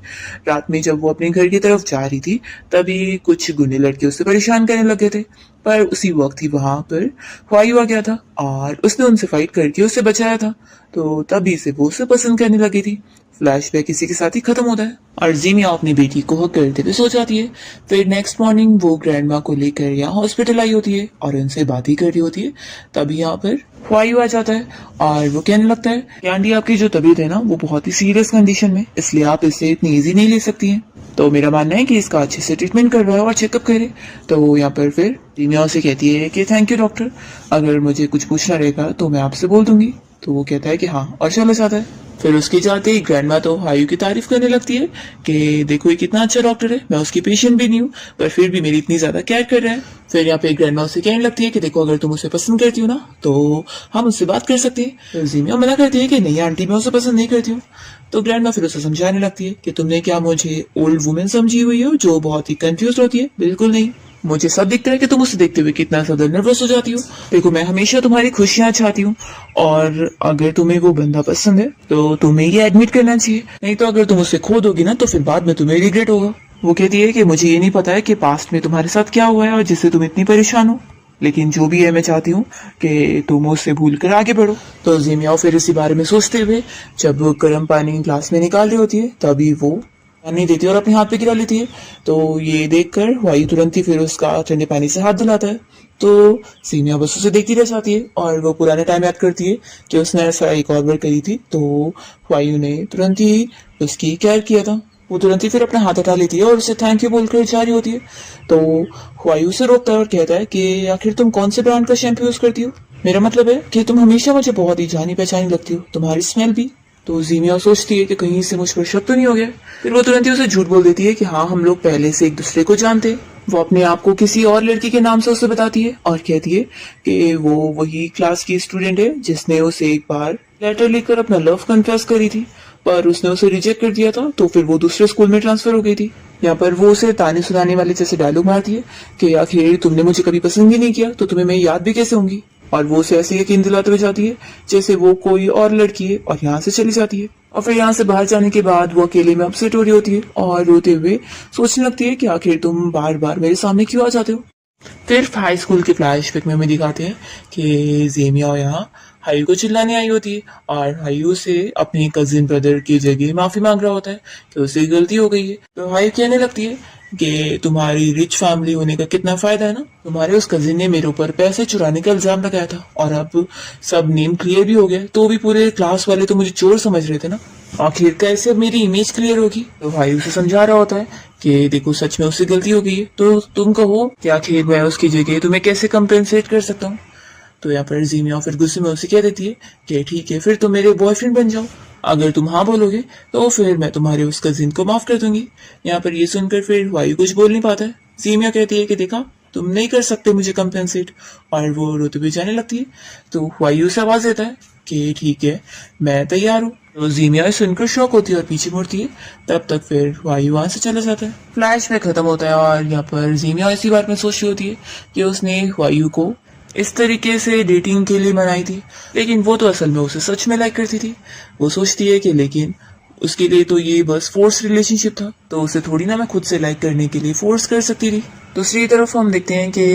A: रात में जब वो अपने घर की तरफ जा रही थी तभी कुछ गुंडे लड़के उससे परेशान करने लगे थे, पर उसी वक्त ही वहां पर हुआयू आ गया था और उसने उनसे फाइट करके उसे बचाया था, तो तभी से वो उसे पसंद करने लगी थी। फ्लैशबैक इसी के साथ ही खत्म होता है और जीमिया अपनी बेटी को हक करते हुए सो जाती है। फिर नेक्स्ट मॉर्निंग वो ग्रैंडमा को लेकर यहाँ हॉस्पिटल आई होती है और उनसे बात ही कर रही होती है, तभी यहाँ पर हुआयू आ जाता है और वो कहने लगता है कि आंटी आपकी जो तबीयत है ना वो बहुत ही सीरियस कंडीशन में, इसलिए आप इसे इतनी इजी नहीं ले सकती हैं, तो मेरा मानना है कि इसका अच्छे से ट्रीटमेंट करवाए और चेकअप करे। तो यहाँ पर फिर जीमिया से कहती है कि थैंक यू डॉक्टर, अगर मुझे कुछ पूछना रहेगा तो मैं आपसे बोल दूंगी। तो वो कहता है कि हाँ और चला जाता है। फिर उसके जाते ही ग्रैंडमा तो हायू की तारीफ करने लगती है कि देखो ये कितना अच्छा डॉक्टर है, मैं उसकी पेशेंट भी नहीं हूँ पर फिर भी मेरी इतनी ज्यादा केयर कर रहा है। फिर यहाँ पे ग्रैंडमा उसे कहने लगती है कि देखो अगर तुम उसे पसंद करती हो ना तो हम उससे बात कर सकते हैं। तो जीमिया मना करती है कि नहीं आंटी मैं उसे पसंद नहीं करती हूँ। तो ग्रैंडमा फिर उसे समझाने लगती है कि तुमने क्या मुझे ओल्ड वुमेन समझी हुई हो जो बहुत ही कंफ्यूज होती है? बिल्कुल नहीं, मुझे सब दिखता है कि तुम उसे देखते हुए कितना ज्यादा नर्वस हो जाती हो। देखो मैं हमेशा तुम्हारी खुशियां चाहती हूँ और अगर तुम्हें वो बंदा पसंद है तो तुम्हें ये एडमिट करना चाहिए, नहीं तो अगर तुम उसे खो दोगी ना तो फिर बाद में तुम्हें रिग्रेट होगा। वो कहती है कि मुझे ये नहीं पता है कि पास्ट में तुम्हारे साथ क्या हुआ है और जिससे तुम इतनी परेशान हो, लेकिन जो भी है मैं चाहती हूँ कि तुम उससे भूल कर आगे बढ़ो। तो जीमिया फिर इसी बारे में सोचते हुए जब गर्म पानी ग्लास में निकाल रही होती है तभी वो नहीं देती और अपने हाथ पे गिरा लेती है। तो ये देखकर हुआयू तुरंत ही फिर उसका ठंडे पानी से हाथ धुलाता है। तो सीमिया बस उसे देखती रह जाती है और वो पुराने टाइम याद करती है कि उसने ऐसा एक और बार करी थी, तो हुआयू ने तुरंत ही उसकी केयर किया था। वो तुरंत ही फिर अपना हाथ हटा लेती है और उसे थैंक यू बोलकर जा रही होती है। तो हुआयू उसे रोकता है और कहता है कि आखिर तुम कौन से ब्रांड का शैम्पू यूज करती हो? मेरा मतलब है कि तुम हमेशा मुझे बहुत ही जानी पहचानी लगती हो, तुम्हारी स्मेल भी। तो जीमिया सोचती है कि कहीं से मुझ पर शक तो नहीं हो गया। फिर वो तुरंत ही उसे झूठ बोल देती है कि हाँ हम लोग पहले से एक दूसरे को जानते हैं। वो अपने आप को किसी और लड़की के नाम से उसे बताती है और कहती है कि वो वही क्लास की स्टूडेंट है जिसने उसे एक बार लेटर लिखकर अपना लव कन्फेस करी थी, पर उसने उसे रिजेक्ट कर दिया था, तो फिर वो दूसरे स्कूल में ट्रांसफर हो गई थी। यहाँ पर वो उसे ताने सुनाने वाले जैसे डायलॉग मारती है कि आखिर तुमने मुझे कभी पसंद ही नहीं किया तो तुम्हें मैं याद भी कैसे होंगी। और वो उसे ऐसे यकीन दिलाते हुए जाती है जैसे वो कोई और लड़की है और यहाँ से चली जाती है। और फिर यहाँ से बाहर जाने के बाद वो अकेले में अपसेट हो रही होती है और रोते हुए सोचने लगती है कि आखिर तुम बार बार मेरे सामने क्यों आ जाते हो। फिर हाई स्कूल के फ्लैशबैक में हमें दिखाते हैं कि जेमिया यहाँ हायू को चिल्लाने आई होती है और हायू से अपने कजिन ब्रदर की जगह माफी मांग रहा होता है कि उससे गलती हो गई है। तो हायू कहने लगती है कि तुम्हारी रिच फैमिली होने का कितना फायदा है ना, तुम्हारे उस कजिन ने मेरे ऊपर पैसे चुराने का इल्जाम लगाया था और अब सब नेम क्लियर भी हो गया, तो भी पूरे क्लास वाले तो मुझे चोर समझ रहे थे ना, आखिर कैसे अब मेरी इमेज क्लियर होगी। तो भाई उसे समझा रहा होता है कि देखो सच में उससे गलती हो गई है, तो तुम कहो कि आखिर मैं उसकी जगह तुम्हें कैसे कंपेंसेट कर सकता हूँ। तो यहाँ पर जीमिया फिर गुस्से में उसे कह देती है कि ठीक है फिर तुम मेरे बॉयफ्रेंड बन जाओ, अगर तुम हाँ बोलोगे तो फिर मैं तुम्हारे उस कजिन को माफ कर दूंगी। यहाँ पर ये सुनकर फिर वायु कुछ बोल नहीं पाता है। जीमिया कहती है कि देखा तुम नहीं कर सकते मुझे कंपेंसेट, और वो रोते हुए जाने लगती है। तो वायु से आवाज देता है कि ठीक है मैं तैयार हूँ। तो जीमिया सुनकर शॉक होती है और पीछे मुड़ती है। तब तक फिर वायु वहां से चला जाता है। फ्लैश में खत्म होता है और यहाँ पर जीमिया इसी बात में सोच रही होती है कि उसने वायु को इस तरीके से डेटिंग के लिए मनाई थी, लेकिन वो तो असल में उसे सच में लाइक करती थी। वो सोचती है कि लेकिन उसके लिए तो ये बस फोर्स रिलेशनशिप था, तो उसे थोड़ी ना मैं खुद से लाइक करने के लिए फोर्स कर सकती थी। दूसरी तरफ हम देखते हैं कि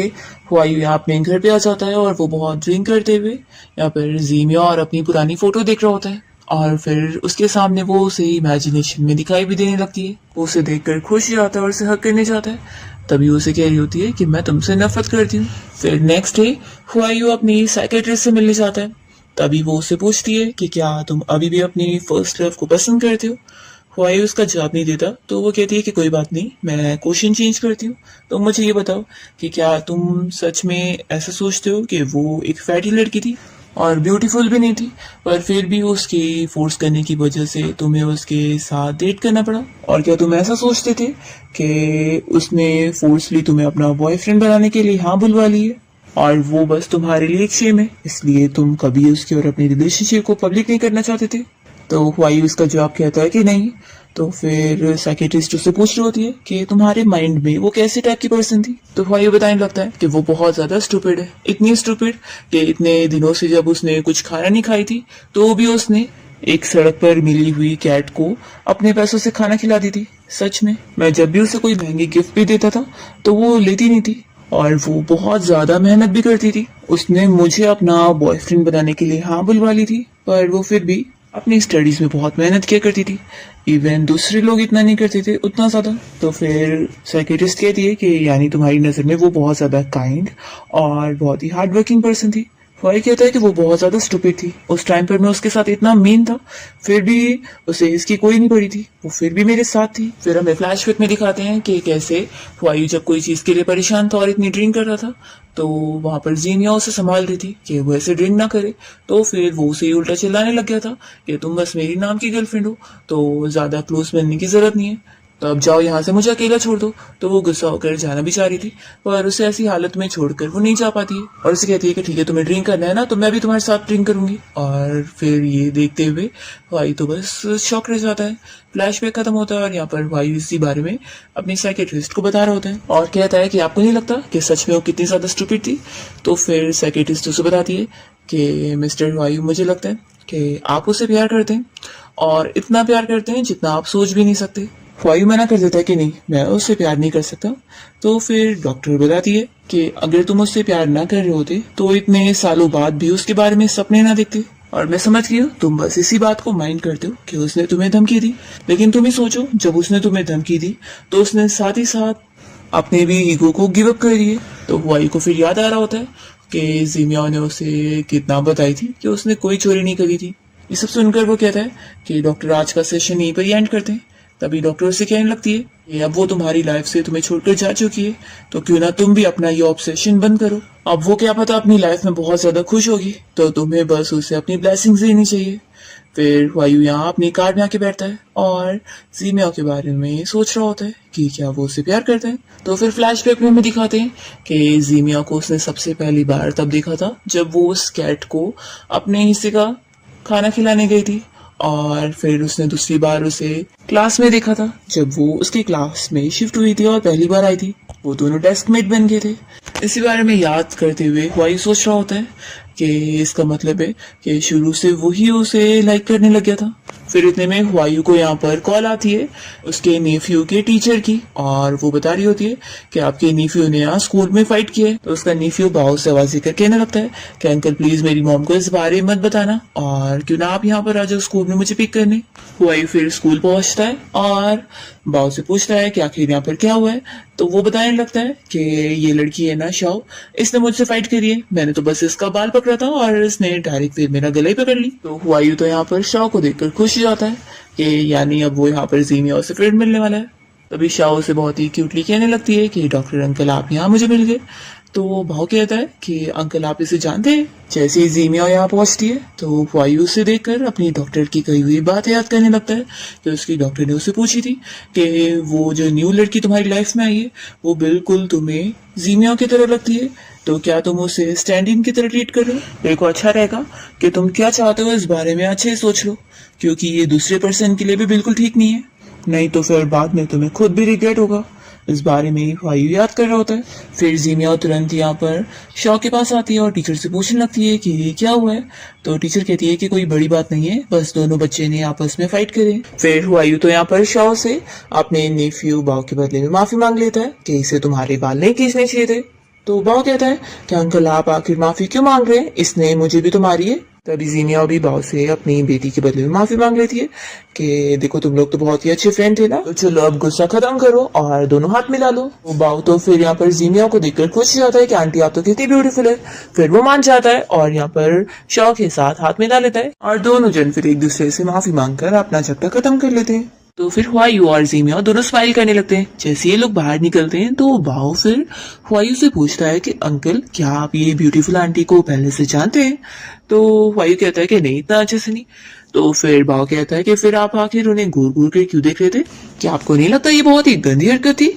A: हुआयू यहाँ अपने घर पे आ जाता है और वो बहुत ड्रिंक करते हुए यहाँ पर जीमिया और अपनी पुरानी फोटो देख रहा होता है और फिर उसके सामने वो उसे इमेजिनेशन में दिखाई भी देने लगती है। वो उसे देखकर खुश हो जाता है और उसे हक करने जाता है। तभी उसे कह रही होती है कि मैं तुमसे नफरत करती हूँ। फिर नेक्स्ट डे हुआयू अपनी साइकेट्रिस्ट से मिलने जाता है। तभी वो उससे पूछती है कि क्या तुम अभी भी अपनी फर्स्ट लव को पसंद करते हो। हुआयू उसका जवाब नहीं देता, तो वो कहती है कि कोई बात नहीं, मैं क्वेश्चन चेंज करती हूँ। तो मुझे ये बताओ कि क्या तुम सच में ऐसा सोचते हो कि वो एक फैटी लड़की थी और ब्यूटीफुल भी नहीं थी, पर फिर भी उसकी फोर्स करने की वजह से तुम्हें उसके साथ डेट करना पड़ा? और क्या तुम ऐसा सोचते थे कि उसने फोर्सली तुम्हें अपना बॉयफ्रेंड बनाने के लिए हाँ बुलवा ली है और वो बस तुम्हारे लिए एक शेम है, इसलिए तुम कभी उसकी और अपनी रिलेशनशिप को पब्लिक नहीं करना चाहते थे? तो हुआयू उसका जवाब कहता है कि नहीं। तो फिर साइकेट्रिस्ट उससे पूछ रही होती है कि तुम्हारे माइंड में वो कैसे टाइप की पर्सन थी। तो हुआयू बताने लगता है कि वो बहुत ज्यादा स्टूपिड है, इतनी स्टूपिड कि इतने दिनों से जब उसने कुछ खाना नहीं खाई थी तो भी उसने एक सड़क पर मिली हुई कैट को अपने पैसों से खाना खिला दी थी। सच में मैं जब भी उसे कोई महंगी गिफ्ट भी देता था तो वो लेती नहीं थी और वो बहुत ज्यादा मेहनत भी करती थी। उसने मुझे अपना बॉयफ्रेंड बनाने के लिए हाँ बुलवा ली थी, पर वो फिर भी अपनी स्टडीज में बहुत मेहनत किया करती थी। इवन दूसरे लोग इतना नहीं करते थे उतना ज्यादा। तो फिर साइकेट्रिस्ट कहती है कि यानी तुम्हारी नजर में वो बहुत ज्यादा काइंड और बहुत ही हार्ड वर्किंग पर्सन थी। वही कहता है कि वो बहुत ज्यादा स्टूपिड थी। उस टाइम पर मैं उसके साथ इतना मीन था, फिर भी उसे इसकी कोई नहीं पड़ी थी, वो फिर भी मेरे साथ थी। फिर हमें फ्लैशबैक में दिखाते हैं कि कैसे हुआयू जब कोई चीज के लिए परेशान था और इतनी ड्रिंक कर रहा था तो वहां पर जीनिया उसे संभाल रही थी कि वो ऐसे ड्रिंक ना करे। तो फिर वो उसे उल्टा चिल्लाने लग गया था कि तुम बस मेरी नाम की गर्लफ्रेंड हो, तो ज्यादा क्लोज बनने की जरूरत नहीं है, तो अब जाओ यहाँ से, मुझे अकेला छोड़ दो। तो वो गुस्सा होकर जाना भी चाह रही थी, पर उसे ऐसी हालत में छोड़कर वो नहीं जा पाती है और उसे कहती है कि ठीक है तुम्हें ड्रिंक करना है ना, तो मैं भी तुम्हारे साथ ड्रिंक करूंगी। और फिर ये देखते हुए भाई तो बस शॉक रह जाता है। फ्लैशबैक खत्म होता है और यहाँ पर भाई इसी बारे में अपनी साइकेट्रिस्ट को बता रहा होता है और कहता है कि आपको नहीं लगता कि सच में वो कितनी ज्यादा स्टूपिड थी। तो फिर साइकेट्रिस्ट उसे बताती है कि मिस्टर वायु, मुझे लगता है कि आप उसे प्यार करते हैं और इतना प्यार करते हैं जितना आप सोच भी नहीं सकते। वायु मना कर देता है कि नहीं, मैं उससे प्यार नहीं कर सकता। तो फिर डॉक्टर बताती है कि अगर तुम उससे प्यार ना कर रहे होते तो इतने सालों बाद भी उसके बारे में सपने ना देखते। और मैं समझ गई हूँ तुम बस इसी बात को माइंड करते हो कि उसने तुम्हें धमकी दी, लेकिन तुम ही सोचो जब उसने तुम्हें धमकी दी तो उसने साथ ही साथ अपने भी ईगो को गिव अप कर दिए। तो वायु को फिर याद आ रहा होता है कि जीमिया ने उसे कितना बताई थी कि उसने कोई चोरी नहीं करी थी। ये सब सुनकर वो कहता है कि डॉक्टर आज का सेशन यहीं पर ही एंड करते हैं। तभी डॉक्टर उससे कहने लगती है कि अब वो तुम्हारी लाइफ से तुम्हें छोड़कर जा चुकी है, तो क्यों ना तुम भी अपना ये ऑब्सेशन बंद करो। अब वो क्या पता अपनी लाइफ में बहुत ज्यादा खुश होगी, तो तुम्हें बस उसे अपनी ब्लेसिंग्स देनी चाहिए। फिर वायु यहाँ अपनी कार में आके बैठता है और जीमिया के बारे में सोच रहा होता है कि क्या वो उसे प्यार करता है। तो फिर फ्लैशबैक में हमें दिखाते हैं कि जीमिया को उसने सबसे पहली बार तब देखा था जब वो उस कैट को अपने हिस्से का खाना खिलाने गई थी, और फिर उसने दूसरी बार उसे क्लास में देखा था जब वो उसकी क्लास में शिफ्ट हुई थी और पहली बार आई थी। वो दोनों डेस्कमेट बन गए थे। इसी बारे में याद करते हुए वायु सोच रहा होता है कि इसका मतलब है कि शुरू से वही उसे लाइक करने लग गया था। फिर इतने में हुआयू को यहाँ पर कॉल आती है उसके नेफ्यू के टीचर की, और वो बता रही होती है कि आपके नेफ्यू ने यहाँ स्कूल में फाइट किया है। तो उसका नेफ्यू बाहु से आवाज देकर कहने लगता है कि अंकल प्लीज मेरी मॉम को इस बारे में मत बताना, और क्यों ना आप यहाँ पर आ जाओ स्कूल में मुझे पिक करने। हुआयू फिर स्कूल पहुंचता है और बाव से पूछता है कि आखिर यहाँ पर क्या हुआ है। तो वो बताने लगता है कि ये लड़की है ना शाओ, इसने मुझसे फाइट करी है, मैंने तो बस इसका बाल पकड़ा था और इसने डायरेक्ट फिर मेरा गला ही पकड़ ली। तो हुआयू तो यहाँ पर शाओ को देखकर खुश हो जाता है कि यानी अब वो यहाँ पर जीमिया से फ्रेंड मिलने वाला है। तभी शाओ से बहुत ही क्यूटली कहने लगती है कि डॉक्टर अंकल आप यहाँ मुझे मिल गए। तो भाव कहता है कि अंकल आप इसे जानते हैं। जैसे ही जीमिया यहाँ पहुंचती है तो हुआयू से देखकर अपनी डॉक्टर की कही हुई बात याद करने लगता है कि उसकी डॉक्टर ने उससे पूछी थी कि वो जो न्यू लड़की तुम्हारी लाइफ में आई है वो बिल्कुल तुम्हें जीमिया की तरह लगती है, तो क्या तुम उसे स्टैंड इन की तरह ट्रीट कर रहे हो? मेरे को अच्छा रहेगा कि तुम क्या चाहते हो इस बारे में अच्छे से सोच लो, क्योंकि ये दूसरे पर्सन के लिए भी बिल्कुल ठीक नहीं है, नहीं तो फिर बाद में तुम्हें खुद भी रिग्रेट होगा। इस बारे में हुआयू याद कर रहा होता है। फिर जीमिया तुरंत यहाँ पर शॉ के पास आती है और टीचर से पूछने लगती है कि ये क्या हुआ है। तो टीचर कहती है कि कोई बड़ी बात नहीं है, बस दोनों बच्चे ने आपस में फाइट करे। फिर हुआयू तो यहाँ पर शॉ से अपने नेफ्यू बाव के बदले में माफी मांग लेता है कि इसे तुम्हारे बाल नहीं खींचने चाहिए थे। तो बाव कहता है कि अंकल आप आखिर माफी क्यों मांग रहे हैं, इसने मुझे भी तो मारी है। तभी जीमिया भी बाव से अपनी बेटी के बदले में माफी मांग लेती है कि देखो तुम लोग तो बहुत ही अच्छे फ्रेंड थे ना, तो चलो अब गुस्सा खत्म करो और दोनों हाथ मिला लो। वो बाव तो फिर यहाँ पर जीमिया को देखकर खुश हो जाता है कि आंटी आप तो कितनी ब्यूटीफुल है। फिर वो मान जाता है और यहाँ पर शौक के साथ हाथ मिला लेता है और दोनों जन फिर एक दूसरे से माफी मांगकर अपना झगड़ा खत्म कर लेते हैं। तो फिर हुआयू और जीमिया दोनों स्माइल करने लगते हैं। जैसे ये लोग बाहर निकलते हैं तो बाव फिर हुआयू से पूछता है कि अंकल क्या आप ये ब्यूटीफुल आंटी को पहले से जानते हैं? तो हुआयू कहता है कि नहीं, इतना अच्छे से नहीं। तो फिर बाव कहता है कि फिर आप आखिर उन्हें घूर घूर कर क्यों देख रहे थे, क्या आपको नहीं लगता ये बहुत ही गंदी हरकत थी?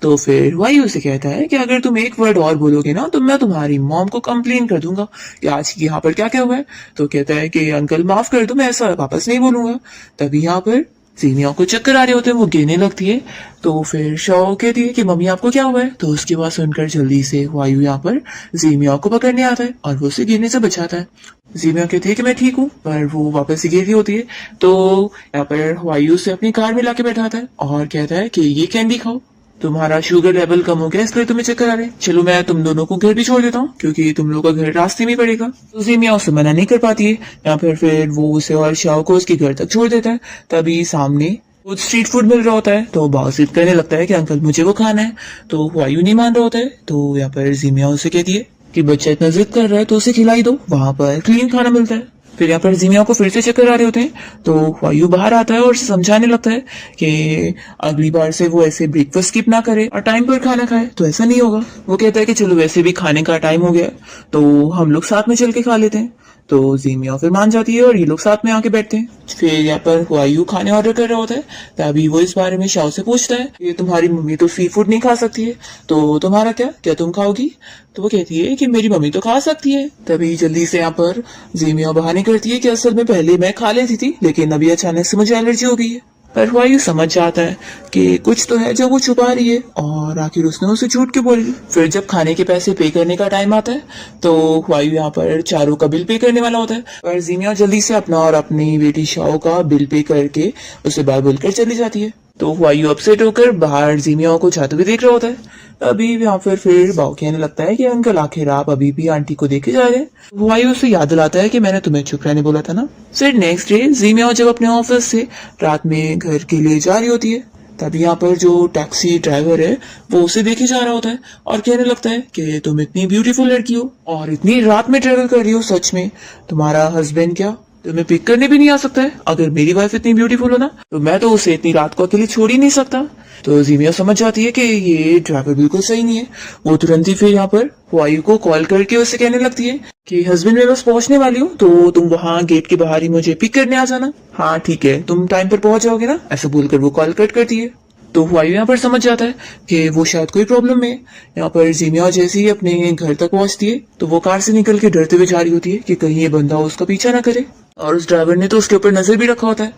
A: तो फिर हुआयू से कहता है कि अगर तुम एक वर्ड और बोलोगे ना तो मैं तुम्हारी मॉम को कंप्लेन कर दूंगा कि आज यहाँ पर क्या क्या हुआ है। तो कहता है कि अंकल माफ कर दो, मैं ऐसा वापस नहीं बोलूंगा। तभी यहाँ पर जीमिया को चक्कर आ रहे होते हैं, वो गिरने लगती है। तो फिर शॉ कहती है कि मम्मी आपको क्या हुआ है? तो उसकी बात सुनकर जल्दी से हुआयू यहाँ पर जीमिया को पकड़ने आता है और वो उसे गिरने से बचाता है। जीमिया कहती है कि मैं ठीक हूँ, पर वो वापस से गिर रही होती है। तो यहाँ पर हुआयू से अपनी कार में लाके बैठाता है और कहता है कि ये कैंडी खाओ, तुम्हारा शुगर लेवल कम हो गया इसलिए तुम्हें चक्कर आ रहे हैं। चलो मैं तुम दोनों को घर भी छोड़ देता हूँ क्योंकि तुम लोगों का घर रास्ते में पड़ेगा। तो जीमिया उसे मना नहीं कर पाती है, या फिर वो उसे और शाओ को उसके घर तक छोड़ देता है। तभी सामने कुछ स्ट्रीट फूड मिल रहा होता है तो बाव जिद करने लगता है कि अंकल मुझे वो खाना है। तो हुआयू नहीं मान रहा होता है। तो यहाँ पर जीमिया उसे कहती है कि बच्चा इतना जिद कर रहा है तो उसे खिलाई दो, वहां पर क्लीन खाना मिलता है। फिर यहाँ पर जीमिया को फिर से चक्कर आ रहे होते हैं तो हुआयू बाहर आता है और समझाने लगता है कि अगली बार से वो ऐसे ब्रेकफास्ट स्किप ना करे और टाइम पर खाना खाए, तो ऐसा नहीं होगा। वो कहता है कि चलो वैसे भी खाने का टाइम हो गया तो हम लोग साथ में चल के खा लेते हैं। तो जीमिया फिर मान जाती है और ये लोग साथ में आके बैठते हैं। फिर यहाँ पर हुआयू खाने ऑर्डर कर रहा होता है, तभी वो इस बारे में शाओ से पूछता है कि तुम्हारी मम्मी तो सी फूड नहीं खा सकती है, तो तुम्हारा क्या तुम खाओगी? तो वो कहती है कि मेरी मम्मी तो खा सकती है। तभी जल्दी से यहाँ पर जीमिया बहाने करती है कि असल में पहले मैं खा लेती थी लेकिन अभी अचानक से मुझे एलर्जी हो गई है। पर हुआयू समझ जाता है कि कुछ तो है जो वो छुपा रही है और आखिर उसने उसे झूठ क्यों बोली। फिर जब खाने के पैसे पे करने का टाइम आता है तो हुआयू यहाँ पर चारों का बिल पे करने वाला होता है, पर जीमिया जल्दी से अपना और अपनी बेटी शाओ का बिल पे करके उसे बाय बोलकर चली जाती है। तो हुआयू अपसेट होकर बाहर जीमिया को जाते हुए देख रहा होता है। अभी यहाँ फिर बाव कहने लगता है कि अंकल आखिर आप अभी भी आंटी को देखे जा रहे हैं। हुआयू उसे याद दिलाता है कि मैंने तुम्हें चुप रहने बोला था ना। फिर नेक्स्ट डे जीमिया जब अपने ऑफिस से रात में घर के लिए जा रही होती है तभी यहाँ पर जो टैक्सी ड्राइवर है वो उसे देखे जा रहा होता है और कहने लगता है कि तुम इतनी ब्यूटीफुल लड़की हो और इतनी रात में ट्रेवल कर रही हो, सच में तुम्हारा हस्बैंड क्या तुम्हें पिक करने भी नहीं आ सकता है? अगर मेरी वाइफ इतनी ब्यूटीफुल हो ना तो मैं तो उसे इतनी रात को अकेले छोड़ ही नहीं सकता। तो जीमिया समझ जाती है कि ये ड्राइवर बिल्कुल सही नहीं है। वो तुरंत ही फिर यहाँ पर हुआयू को कॉल करके उससे कहने लगती है कि हस्बैंड मैं बस पहुंचने वाली हूँ तो तुम वहाँ गेट के बाहर ही मुझे पिक करने आ जाना। हाँ ठीक है, तुम टाइम पर पहुंच जाओगे ना, ऐसा बोलकर वो कॉल कट करती है। तो हुआयू यहाँ पर समझ जाता है कि वो शायद कोई प्रॉब्लम में है। यहाँ पर जीमिया जैसे ही अपने घर तक पहुंचती है तो वो कार से निकल के डरते हुए जा रही होती है कि कहीं ये बंदा उसका पीछा ना करे, और उस ड्राइवर ने तो उसके ऊपर नजर भी रखा होता है।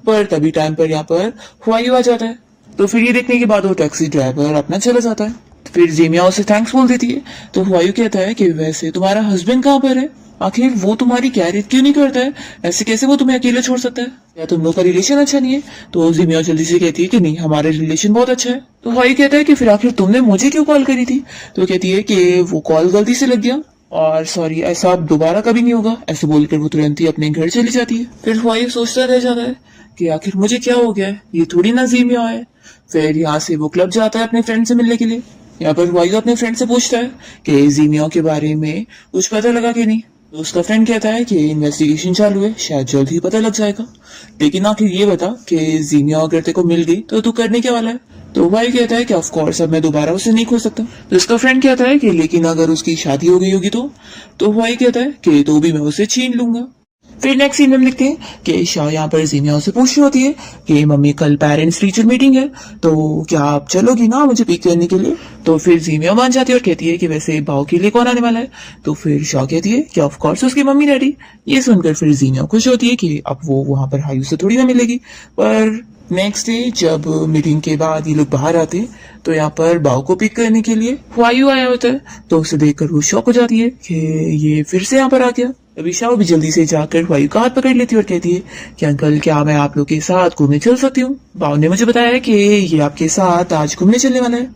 A: पर तभी टाइम पर यहाँ पर हुआयू आ जाता है। तो फिर ये देखने के बाद वो टैक्सी ड्राइवर अपना चला जाता है। फिर जीमिया उसे थैंक्स बोल देती है। तो हुआयू कहता है कि वैसे तुम्हारा हस्बैंड कहाँ पर है? आखिर वो तुम्हारी केयर क्यों नहीं करता है? ऐसे कैसे वो तुम्हें अकेले छोड़ सकता है? या तुम लोग का रिलेशन अच्छा नहीं है? तो जिमिया जल्दी से कहती है कि नहीं, हमारा रिलेशन बहुत अच्छा है। तो भाई कहता है कि फिर आखिर तुमने मुझे क्यों कॉल करी थी? तो कहती है कि वो कॉल गलती से लग गया और सॉरी, ऐसा अब दोबारा कभी नहीं होगा। ऐसे बोलकर वो तुरंत ही अपने घर चली जाती है। फिर भाई सोचता रह जाता है कि आखिर मुझे क्या हो गया है, ये थोड़ी ना जिमिया है। फिर यहाँ से वो क्लब जाता है अपने फ्रेंड से मिलने के लिए। यहाँ पर वायु अपने फ्रेंड से पूछता है कि जीमिया के बारे में कुछ पता लगा कि नहीं। तो उसका फ्रेंड कहता है कि इन्वेस्टिगेशन चालू है, शायद जल्द ही पता लग जाएगा। लेकिन आखिर ये बता कि जीमिया अगर तेरे को मिल गई तो तू करने क्या वाला है? तो भाई कहता है कि ऑफ कोर्स अब मैं दोबारा उसे नहीं खो सकता। तो इसका फ्रेंड कहता है कि लेकिन अगर उसकी शादी हो गई होगी तो भाई कहता है कि तो भी मैं उसे छीन लूंगा। फिर नेक्स्ट सीन में हम लिखते हैं कि शाह यहाँ पर जीमिया से पूछ रही होती है कि मम्मी कल पेरेंट्स टीचर मीटिंग है, तो क्या आप चलोगी ना मुझे पिक करने के लिए? तो फिर जीमिया मान जाती है और कहती है कि वैसे बाव के लिए कौन आने वाला है? तो फिर शाह कहती है कि ऑफ कोर्स उसकी मम्मी डैडी। ये सुनकर फिर जीमिया खुश होती है कि अब वो वहां पर हायू से थोड़ी ना मिलेगी। पर नेक्स्ट डे जब मीटिंग के बाद ये लोग बाहर आते हैं तो यहाँ पर बाव को पिक करने के लिए वायु आया होता है। तो उसे देखकर वो शॉक हो जाती है कि ये फिर से यहाँ पर आ गया। अभी शाह भी जल्दी से जाकर वायु का हाथ पकड़ लेती है और कहती है कि अंकल क्या मैं आप लोग के साथ घूमने चल सकती हूँ? बाव ने मुझे बताया कि ये आपके साथ आज घूमने चलने वाला है।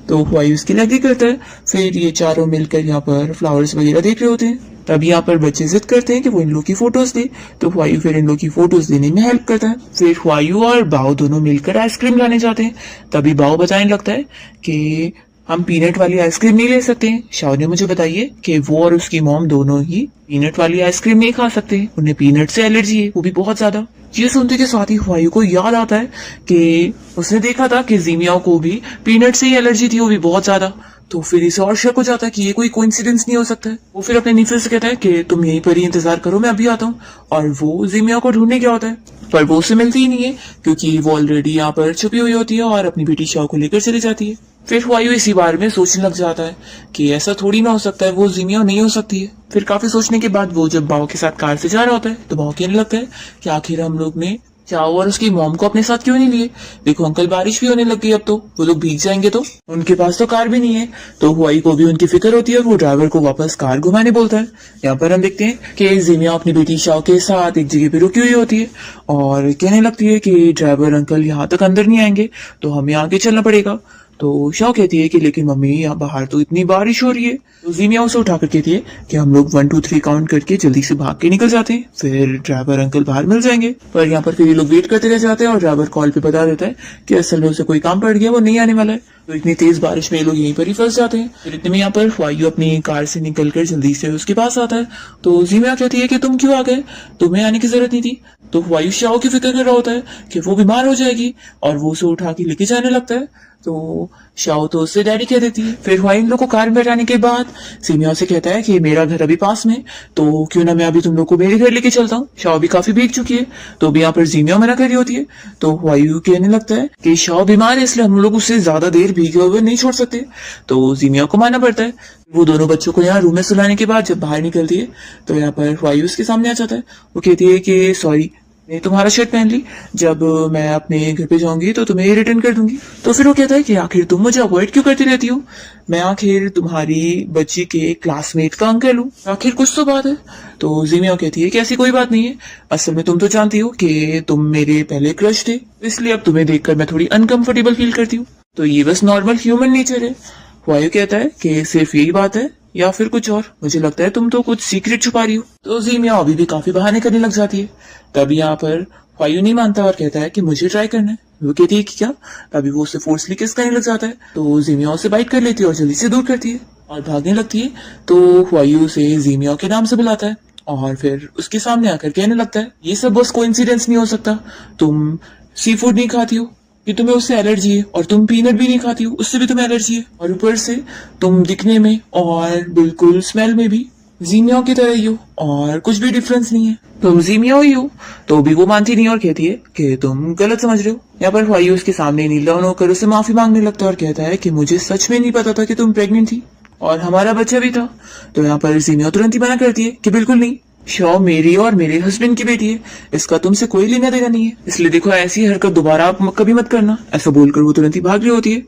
A: तो वायु उसके लिए एग्री करता है। फिर ये चारों मिलकर यहाँ पर फ्लावर्स वगैरह देख रहे होते हैं। तभी यहाँ पर बच्चे जिद करते हैं कि वो इन लोग की फोटोज दे। तो वायु फिर इन लोग की फोटोज देने में हेल्प करता है। फिर वायु और बाव दोनों मिलकर आइसक्रीम लाने जाते हैं। तभी बाव बताने लगता है कि हम पीनट वाली आइसक्रीम नहीं ले सकते हैं। शाह ने मुझे बताइए कि वो और उसकी मॉम दोनों ही पीनट वाली आइसक्रीम नहीं खा सकते, उन्हें पीनट से एलर्जी है, वो भी बहुत ज्यादा। ये सुनते के साथ ही वायु को याद आता है कि उसने देखा था कि जीमिया को भी पीनट से ही एलर्जी थी, वो भी बहुत ज्यादा। तो फिर इसे और शक हो जाता है कि ये कोई कोइंसिडेंस नहीं हो सकता है। वो फिर अपने निफिल से कहता है कि तुम यहीं पर ही इंतजार करो, मैं अभी आता हूँ। और वो जीमिया को ढूंढने क्या होता है, पर वो उसे मिलती ही नहीं है क्योंकि वो ऑलरेडी यहाँ पर छुपी हुई होती है और अपनी बेटी शाह को लेकर चली जाती है। फिर वायु इसी बारे में सोचने लग जाता है कि ऐसा थोड़ी ना हो सकता है, वो जीमिया नहीं हो सकती है। फिर काफी सोचने के बाद वो जब बाव के साथ कार से जा रहा होता है तो बाव कहने लगता है कि आखिर हम लोग ने चाओ और उसकी मॉम को अपने साथ क्यों नहीं लिए? देखो अंकल बारिश भी होने लग गई, अब तो वो लोग भीग जाएंगे। तो उनके पास तो कार भी नहीं है। तो हुआई को भी उनकी फिक्र होती है और वो ड्राइवर को वापस कार घुमाने बोलता है। यहाँ पर हम देखते हैं कि जीमिया अपनी बेटी शाओ के साथ एक जगह पे रुकी हुई होती है और कहने लगती है कि ड्राइवर अंकल यहाँ तक अंदर नहीं आएंगे तो हमें आगे चलना पड़ेगा। तो शाओ कहती है कि लेकिन मम्मी यहाँ बाहर तो इतनी बारिश हो रही है। तो जीमिया उसे उठाकर कहती है कि हम लोग 1 2 3 काउंट करके जल्दी से भाग के निकल जाते हैं, फिर ड्राइवर अंकल बाहर मिल जाएंगे। पर यहाँ पर फिर ये लोग वेट करते रह जाते हैं और ड्राइवर कॉल पे बता देता है कि असल में उसे कोई काम पड़ गया, वो नहीं आने वाला है। तो इतनी तेज बारिश में ये लोग यहीं पर ही फंस जाते हैं। फिर इतने में यहाँ पर वायु अपनी कार से निकलकर जल्दी से उसके पास आता है। तो जीमिया कहती है कि तुम क्यों आ गए, तुम्हें आने की जरूरत नहीं थी। तो वायु शाओ की फिक्र कर रहा होता है कि वो बीमार हो जाएगी और वो उसे उठा के लेके जाने लगता है। तो शाओ तो उससे डैडी कह देती है। फिर वायु इन लोग को कार में बैठाने के बाद जीमिया से कहता है कि मेरा घर अभी पास में, तो क्यों ना मैं अभी तुम लोग को मेरे घर लेके चलता हूँ। शाओ भी काफी भीग चुकी है तो भी यहाँ पर जीमिया मना कर रही होती है। तो वायु कहने लगता है कि शाओ बीमार है इसलिए हम लोग उसे ज्यादा देर भीगे हुए नहीं छोड़ सकते। तो जीमिया को मानना पड़ता है। वो दोनों बच्चों को यहाँ रूम में सुलाने के बाद जब बाहर निकलती है तो यहाँ पर वायु उसके सामने आ जाता है। वो कहती है कि सॉरी मैं तुम्हारा शर्ट पहन ली, जब मैं अपने घर पे जाऊंगी तो तुम्हें रिटर्न कर दूंगी। तो फिर वो कहता है कि आखिर तुम मुझे अवॉइड क्यों करती रहती हो, मैं आखिर तुम्हारी बच्ची के क्लासमेट का अंकल हूँ, आखिर कुछ तो बात है। तो जीमिया कहती है कि ऐसी कोई बात नहीं है, असल में तुम तो जानती हो कि तुम मेरे पहले क्रश थे, इसलिए अब तुम्हें देखकर मैं थोड़ी अनकंफर्टेबल फील करती हूँ। तो ये बस नॉर्मल ह्यूमन नेचर है। वायु कहता है कि सिर्फ यही बात है या फिर कुछ और, मुझे लगता है तुम तो कुछ सीक्रेट छुपा रही हो। तो जीमिया अभी भी काफी बहाने करने लग जाती है। तभी यहाँ पर वायु नहीं मानता और कहता है कि मुझे ट्राई करना है। वो कहती है कि क्या, तभी वो उसे फोर्सली किस करने लग जाता है। तो जीमिया उसे बाइट कर लेती है और जल्दी से दूर करती है और भागने लगती है। तो वायु उसे जीमिया के नाम से बुलाता है और फिर उसके सामने आकर कहने लगता है ये सब बस कोइंसिडेंस नहीं हो सकता, तुम सी फूड नहीं खाती हो कि तुम्हें उससे एलर्जी है, और तुम पीनट भी नहीं खाती हो उससे भी तुम्हें एलर्जी है, और ऊपर से तुम दिखने में और बिल्कुल स्मेल में भी जीमिया की तरह ही हो और कुछ भी डिफरेंस नहीं है, तुम जीमिया ही हो। तो भी वो मानती नहीं और कहती है कि तुम गलत समझ रहे हो। यहाँ पर वायु उसके सामने नील डाउन होकर उसे माफी मांगने लगता है और कहता है कि मुझे सच में नहीं पता था कि तुम प्रेग्नेंट थी और हमारा बच्चा भी था। तो यहाँ पर जीमिया तुरंत ही मना करती है कि बिल्कुल नहीं, शाओ मेरी और मेरे हस्बैंड की बेटी है, इसका तुमसे कोई लेना देना नहीं है, इसलिए देखो ऐसी हरकत दोबारा आप कभी मत करना। ऐसा बोलकर वो तुरंत ही भाग रही होती है।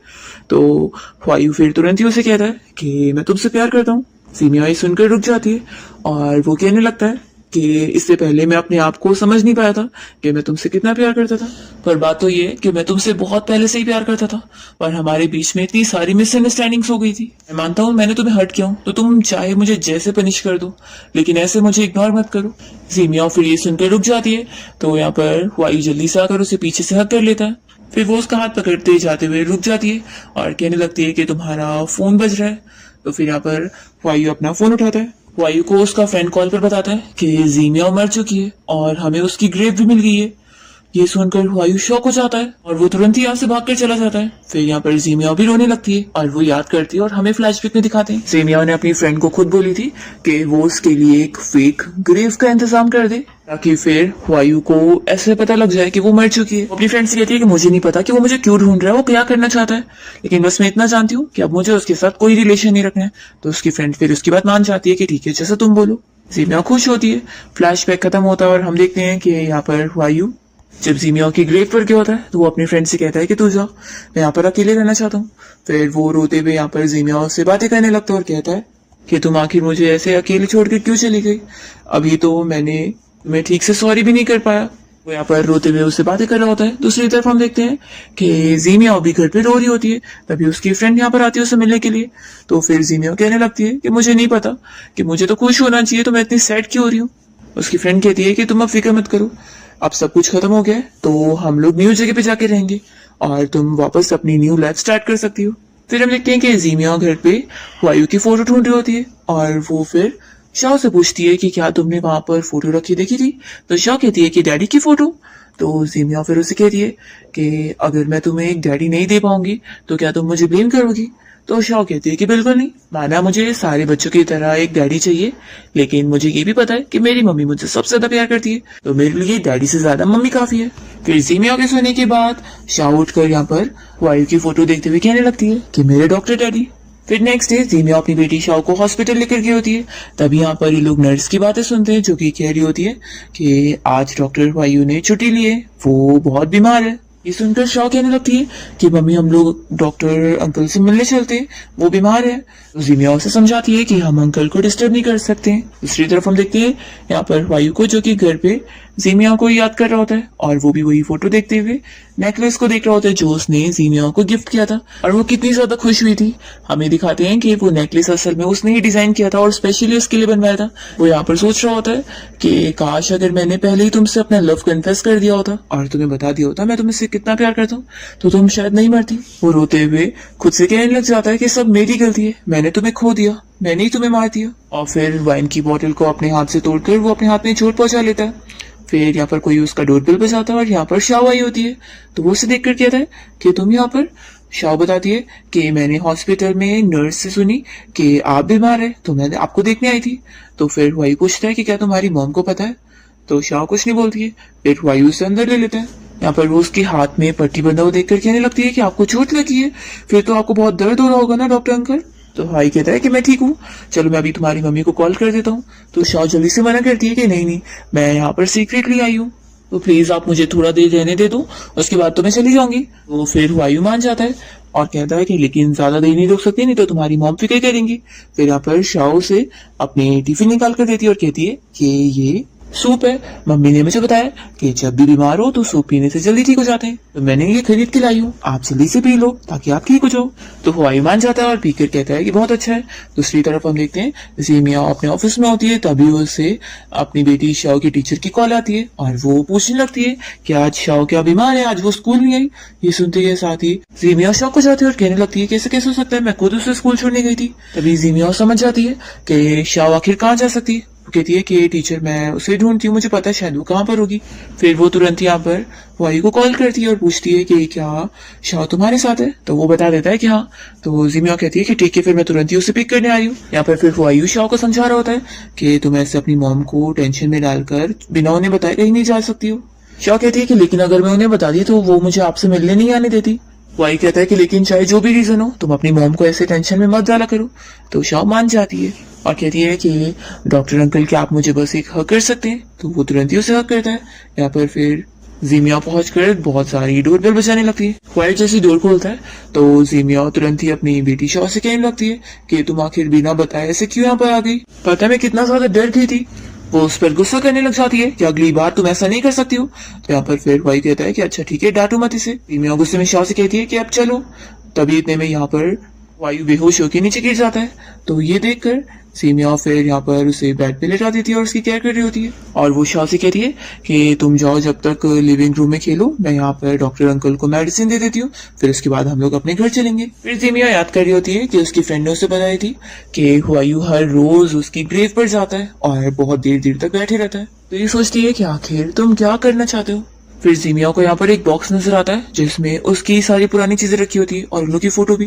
A: तो वायु फिर तुरंत ही उसे कहता है कि मैं तुमसे प्यार करता हूँ सीमिया ये सुनकर रुक जाती है और वो कहने लगता है कि इससे पहले मैं अपने आप को समझ नहीं पाया था कि मैं तुमसे कितना प्यार करता था। पर बात तो ये है कि मैं तुमसे बहुत पहले से ही प्यार करता था और हमारे बीच में इतनी सारी मिसअंडरस्टैंडिंग्स हो गई थी। मैं मानता हूँ मैंने तुम्हें हर्ट किया हूँ, तो तुम चाहे मुझे जैसे पनिश कर दो, लेकिन ऐसे मुझे इग्नोर मत करो। सीमिया फिर ये सुनकर रुक जाती है, तो यहाँ पर वायु जल्दी से आकर उसे पीछे से हक कर लेता है। फिर वो उसका हाथ पकड़ते जाते हुए रुक जाती है और कहने लगती है कि तुम्हारा फोन बज रहा है। तो फिर यहाँ पर वायु अपना फोन उठाता है। वायु को उसका फ्रेंड कॉल पर बताता है कि जीमिया मर चुकी है और हमें उसकी ग्रेव भी मिल गई है। ये सुनकर वायु शॉक हो जाता है और वो तुरंत ही यहाँ से भागकर चला जाता है। फिर यहाँ पर जीमिया भी रोने लगती है और वो याद करती है और हमें फ्लैशबैक में दिखाते हैं जीमिया ने अपनी फ्रेंड को खुद बोली थी कि वो उसके लिए एक फेक ग्रेव का इंतजाम कर दे, ताकि फिर वायु को ऐसे पता लग जाए कि वो मर चुकी है। वो अपनी फ्रेंड से कहती है कि मुझे नहीं पता कि वो मुझे क्यों ढूंढ रहा है, वो क्या करना चाहता है, लेकिन बस मैं इतना जानती हूँ कि अब मुझे उसके साथ कोई रिलेशन नहीं रखना है। तो उसकी फ्रेंड फिर उसकी बात मान जाती है कि ठीक है, जैसा तुम बोलो। जीमिया खुश होती है। फ्लैशबैक खत्म होता है और हम देखते हैं कि यहाँ पर वायु जब जीमिया की ग्रेव पर क्या होता है तो वो अपनी फ्रेंड से कहता है कि तू जा, मैं यहाँ पर अकेले रहना चाहता हूँ। फिर वो रोते हुए यहाँ पर जीमिया से बातें करने लगता है और कहता है कि तुम आखिर मुझे ऐसे अकेले छोड़कर क्यों चली गई, अभी तो मैंने तुम्हें ठीक से सॉरी भी नहीं कर पाया। वो यहाँ पर रोते हुए उससे बातें कर रहा होता है। दूसरी तरफ हम देखते हैं कि जीमिया अभी घर पे रो रही होती है, तभी उसकी फ्रेंड यहाँ पर आती है उसे मिलने के लिए। तो फिर जीमिया कहने लगती है कि मुझे नहीं पता कि मुझे तो खुश होना चाहिए, तो मैं इतनी सैड क्यों हो रही हूँ। उसकी फ्रेंड कहती है कि तुम अब फिक्र मत करो, अब सब कुछ खत्म हो गया है, तो हम लोग न्यू जगह पे जाके रहेंगे और तुम वापस अपनी न्यू लाइफ स्टार्ट कर सकती हो। फिर हम देखते हैं कि जीमिया घर पे वायु की फोटो ढूंढ रही होती है और वो फिर शाह से पूछती है कि क्या तुमने वहां पर फोटो रखी देखी थी। तो शाह कहती है कि डैडी की फोटो। तो जीमिया फिर उसे कहती है कि अगर मैं तुम्हें एक डैडी नहीं दे पाऊंगी तो क्या तुम मुझे ब्लेम करोगी। तो शाह कहती है कि बिल्कुल नहीं, माना मुझे सारे बच्चों की तरह एक डैडी चाहिए, लेकिन मुझे ये भी पता है कि मेरी मम्मी मुझे सबसे ज्यादा प्यार करती है, तो मेरे लिए डैडी से ज्यादा मम्मी काफी है। फिर जीमिया के सोने के बाद शाह उठकर यहाँ पर वायु की फोटो देखते हुए कहने लगती है कि मेरे डॉक्टर डैडी। फिर नेक्स्ट डे जीमिया अपनी बेटी शाह को हॉस्पिटल लेकर गई होती है। तभी यहाँ पर ये लोग नर्स की बातें सुनते हैं, जो कि कह रही होती है कि आज डॉक्टर वायु ने छुट्टी ली है, वो बहुत बीमार है। ये सुनकर शाह कहने लगती है कि मम्मी हम लोग डॉक्टर अंकल से मिलने चलते हैं, वो बीमार है। तो जीमिया उसे समझाती है कि हम अंकल को डिस्टर्ब नहीं कर सकते। दूसरी तरफ हम देखते हैं यहाँ पर वायु को, जो कि घर पे जीमिया को याद कर रहा होता है और वो भी वही फोटो देखते हुए नेकलेस को देख रहा होता है जो उसने जीमिया को गिफ्ट किया था, और वो कितनी ज्यादा खुश हुई थी। हमें दिखाते हैं कि वो नेकलेस असल में उसने ही डिजाइन किया था और स्पेशली उसके लिए बनवाया था। वो यहाँ पर सोच रहा होता है कि काश अगर मैंने पहले ही तुमसे अपना लव कन्फेस कर दिया होता और तुम्हें बता दिया होता मैं तुमसे कितना प्यार करता हूँ, तो तुम शायद नहीं मरती। वो रोते हुए खुद से कहने लग जाता है कि सब मेरी गलती है, मैंने तुम्हें खो दिया, मैंने ही तुम्हें मार दिया। और फिर वाइन की बोतल को अपने हाथ से तोड़कर वो अपने हाथ में चोट पहुंचा लेता है। फिर यहाँ पर कोई उसका डोरबेल बजाता है और यहाँ पर शाह आई होती है। तो वो उसे देखकर कहता है कि तुम यहाँ पर। शाह बताती है कि मैंने हॉस्पिटल में नर्स से सुनी कि आप बीमार है, तो मैंने आपको देखने आई थी। तो फिर वायु पूछता है कि क्या तुम्हारी मॉम को पता है। तो शाह कुछ नहीं बोलती है। फिर वायु उसे अंदर ले लेता है। यहाँ पर वो उसके हाथ में पट्टी बंधा हुआ देखकर कहने लगती है कि आपको चोट लगी है, फिर तो आपको बहुत दर्द हो रहा होगा ना डॉक्टर अंकल। तो भाई कहता है कि मैं ठीक हूँ, चलो मैं अभी तुम्हारी मम्मी को कॉल कर देता हूँ। तो शाह जल्दी से मना करती है कि नहीं नहीं, मैं यहाँ पर सीक्रेटली आई हूँ, तो प्लीज आप मुझे थोड़ा देर रहने दे दो, उसके बाद तो मैं चली जाऊंगी। तो फिर वायु मान जाता है और कहता है कि लेकिन ज्यादा देर नहीं रुक सकती, नहीं तो तुम्हारी मॉम फिक्र करेंगी। फिर यहाँ पर शाह से अपने टिफिन निकाल कर देती है और कहती है कि ये सूप है, मम्मी ने मुझे बताया कि जब भी बीमार हो तो सूप पीने से जल्दी ठीक हो जाते हैं, तो मैंने ये खरीद के लाई हूँ, आप जल्दी से पी लो ताकि आप ठीक हो जाओ। तो वायु मान जाता है और पीकर कहता है कि बहुत अच्छा है। दूसरी तरफ हम देखते हैं जीमिया अपने ऑफिस में होती है, तभी उसे अपनी बेटी शाह की टीचर की कॉल आती है और वो पूछने लगती है कि आज शाह क्या बीमार है, आज वो स्कूल नहीं आई। ये सुनते के साथ ही जीमिया शॉक हो जाती है और कहने लगती है कैसे कैसे हो सकता है, मैं खुद उसे स्कूल छोड़ने गई थी। तभी जीमिया समझ जाती है कि शाह आखिर कहाँ जा सकती है। कहती है कि टीचर मैं उसे ढूंढती हूँ, मुझे पता है शायद वो कहाँ पर होगी। फिर वो तुरंत यहाँ पर वायु को कॉल करती है और पूछती है कि क्या शाह तुम्हारे साथ है। तो वो बता देता है कि हाँ। तो जीमिया कहती है कि ठीक है, फिर मैं तुरंत ही उसे पिक करने आई हूँ। यहाँ पर फिर वायु शाह को समझा रहा होता है कि तुम ऐसे अपनी मॉम को टेंशन में डालकर बिना उन्हें बताए कहीं नहीं जा सकती हो। शाह कहती है कि लेकिन अगर मैं उन्हें बता दी तो वो मुझे आपसे मिलने नहीं आने देती। वाई कहता है कि लेकिन चाहे जो भी रीजन हो तुम अपनी मॉम को ऐसे टेंशन में मत डाला करो। तो शाह मान जाती है और कहती है कि डॉक्टर अंकल क्या आप मुझे बस एक हक कर सकते हैं। तो वो तुरंत ही उसे हक करता है। यहाँ पर फिर जीमिया पहुंचकर बहुत सारी डोरबेल बजाने लगती है। ख्वाइट जैसी डोर खोलता है तो जीमिया तुरंत ही अपनी बेटी शॉ से कहने लगती है कि तुम आखिर बिना बताए ऐसे क्यों यहाँ पर आ गई, पता है मैं कितना ज्यादा डर गई थी। वो उस पर गुस्सा करने लग जाती है कि अगली बार तुम ऐसा नहीं कर सकती हो। तो यहाँ पर फिर ख्वाइट कहता है कि अच्छा ठीक है, डांटो मत इसे। जीमिया गुस्से में शॉ से कहती है कि अब चलो। तभी इतने में यहाँ पर वायु बेहोश होकर नीचे गिर जाता है। तो ये देखकर सीमिया फिर यहाँ पर उसे बेड पे लेटा देती है और उसकी केयर कर रही होती है। और वो शॉ से कहती है कि तुम जाओ जब तक लिविंग रूम में खेलो, मैं यहाँ पर डॉक्टर अंकल को मेडिसिन दे देती हूँ, फिर उसके बाद हम लोग अपने घर चलेंगे। फिर सीमिया याद कर रही होती है कि उसकी फ्रेंड ने उसे बताई थी कि वायु हर रोज उसकी ग्रेव पर जाता है और बहुत देर देर तक बैठे रहता है। तो ये सोचती है कि आखिर तुम क्या करना चाहते हो। फिर जीमिया को यहाँ पर एक बॉक्स नजर आता है जिसमें उसकी सारी पुरानी चीजें रखी होती है और उन लोग की फोटो भी।